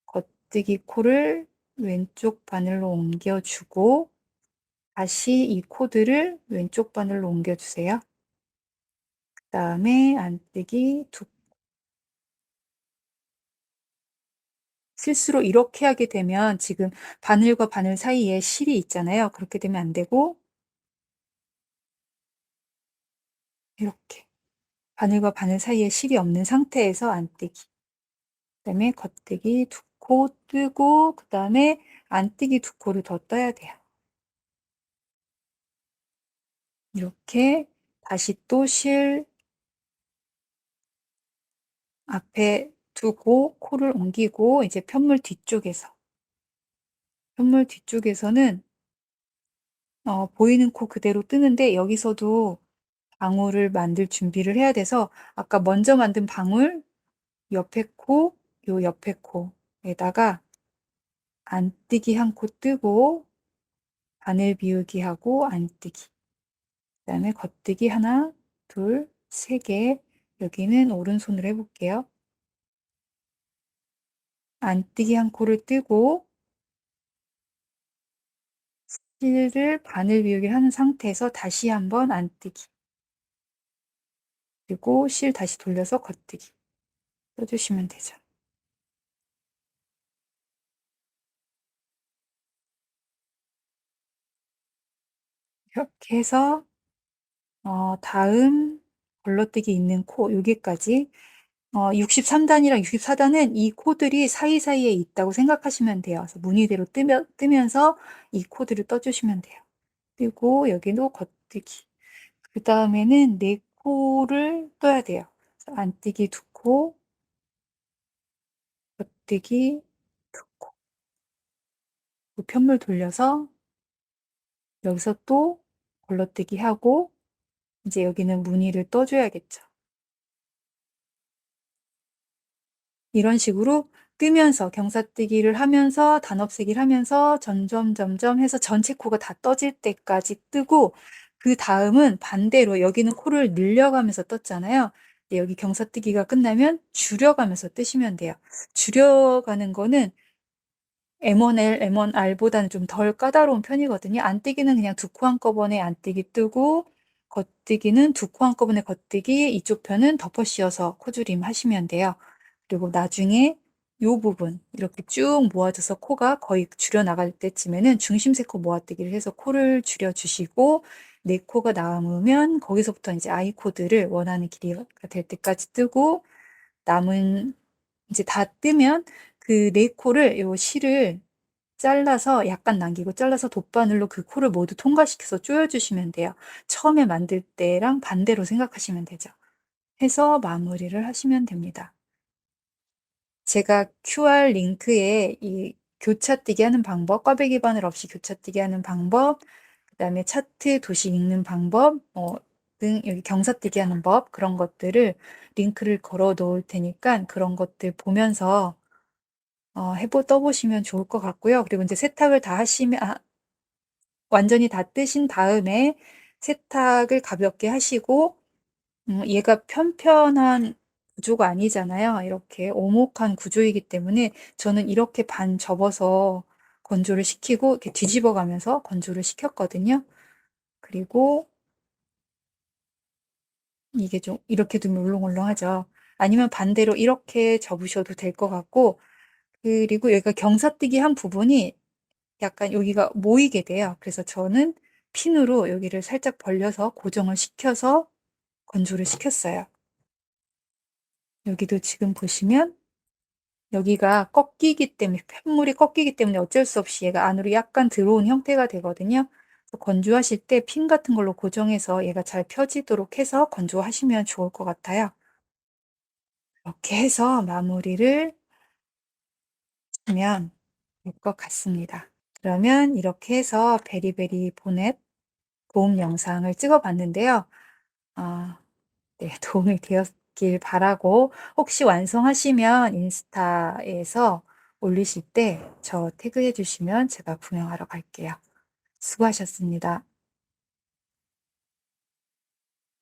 겉뜨기 코를 왼쪽 바늘로 옮겨주고 다시 이 코드를 왼쪽 바늘로 옮겨주세요. 그 다음에 안뜨기 두 실수로 이렇게 하게 되면 지금 바늘과 바늘 사이에 실이 있잖아요. 그렇게 되면 안 되고 이렇게 바늘과 바늘 사이에 실이 없는 상태에서 안뜨기 그다음에 겉뜨기 두 코 뜨고 그다음에 안뜨기 두 코를 더 떠야 돼요. 이렇게 다시 또 실 앞에 두고 코를 옮기고 이제 편물 뒤쪽에서는 보이는 코 그대로 뜨는데 여기서도 방울을 만들 준비를 해야 돼서 아까 먼저 만든 방울 옆에 코, 요 옆에 코에다가 안뜨기 한 코 뜨고 바늘 비우기 하고 안뜨기 그다음에 겉뜨기 하나, 둘, 세 개 여기는 오른손으로 해볼게요. 안뜨기 한 코를 뜨고 실을 바늘 비우기 하는 상태에서 다시 한번 안뜨기 그리고 실 다시 돌려서 겉뜨기 써주시면 되죠. 이렇게 해서 다음 걸러뜨기 있는 코 여기까지 63단이랑 64단은 이 코들이 사이사이에 있다고 생각하시면 돼요. 그래서 무늬대로 뜨면서 이 코드를 떠주시면 돼요. 그리고 여기도 겉뜨기. 그 다음에는 네 코를 떠야 돼요. 안뜨기 두 코, 겉뜨기 두 코. 그 편물 돌려서 여기서 또 걸러뜨기 하고 이제 여기는 무늬를 떠 줘야겠죠. 이런 식으로 뜨면서 경사뜨기를 하면서 단업세기를 하면서 점점 해서 전체 코가 다 떠질 때까지 뜨고, 그다음은 반대로 여기는 코를 늘려가면서 떴잖아요. 여기 경사뜨기가 끝나면 줄여가면서 뜨시면 돼요. 줄여가는 거는 M1L, M1R보다는 좀 덜 까다로운 편이거든요. 안뜨기는 그냥 두 코 한꺼번에 안뜨기 뜨고, 겉뜨기는 두 코 한꺼번에 겉뜨기, 이쪽 편은 덮어 씌워서 코줄임 하시면 돼요. 그리고 나중에 요 부분 이렇게 쭉 모아져서 코가 거의 줄여 나갈 때쯤에는 중심세 코 모아뜨기를 해서 코를 줄여 주시고, 네 코가 남으면 거기서부터 이제 아이 코드를 원하는 길이가 될 때까지 뜨고, 남은 이제 다 뜨면 그 네 코를 요 실을 잘라서 약간 남기고 잘라서 돗바늘로 그 코를 모두 통과시켜서 조여주시면 돼요. 처음에 만들 때랑 반대로 생각하시면 되죠. 해서 마무리를 하시면 됩니다. 제가 QR 링크에 이 교차뜨기 하는 방법, 꽈배기 바늘 없이 교차뜨기 하는 방법, 그다음에 차트 도식 읽는 방법, 등 여기 경사뜨기 하는 법, 그런 것들을 링크를 걸어 놓을 테니까 그런 것들 보면서 떠보시면 좋을 것 같고요. 그리고 이제 세탁을 다 하시면, 완전히 다 뜨신 다음에 세탁을 가볍게 하시고, 얘가 편편한 구조가 아니잖아요. 이렇게 오목한 구조이기 때문에 저는 이렇게 반 접어서 건조를 시키고 이렇게 뒤집어 가면서 건조를 시켰거든요. 그리고 이게 좀 이렇게 두면 울렁울렁하죠. 아니면 반대로 이렇게 접으셔도 될 것 같고, 그리고 여기가 경사뜨기 한 부분이 약간 여기가 모이게 돼요. 그래서 저는 핀으로 여기를 살짝 벌려서 고정을 시켜서 건조를 시켰어요. 여기도 지금 보시면 여기가 꺾이기 때문에, 팻물이 꺾이기 때문에 어쩔 수 없이 얘가 안으로 약간 들어온 형태가 되거든요. 건조하실 때 핀 같은 걸로 고정해서 얘가 잘 펴지도록 해서 건조하시면 좋을 것 같아요. 이렇게 해서 마무리를 하면 될 것 같습니다. 그러면 이렇게 해서 베리베리 보넷 도움 영상을 찍어 봤는데요. 아, 네, 도움이 되었길 바라고, 혹시 완성하시면 인스타에서 올리실 때 저 태그해 주시면 제가 구경하러 갈게요. 수고하셨습니다.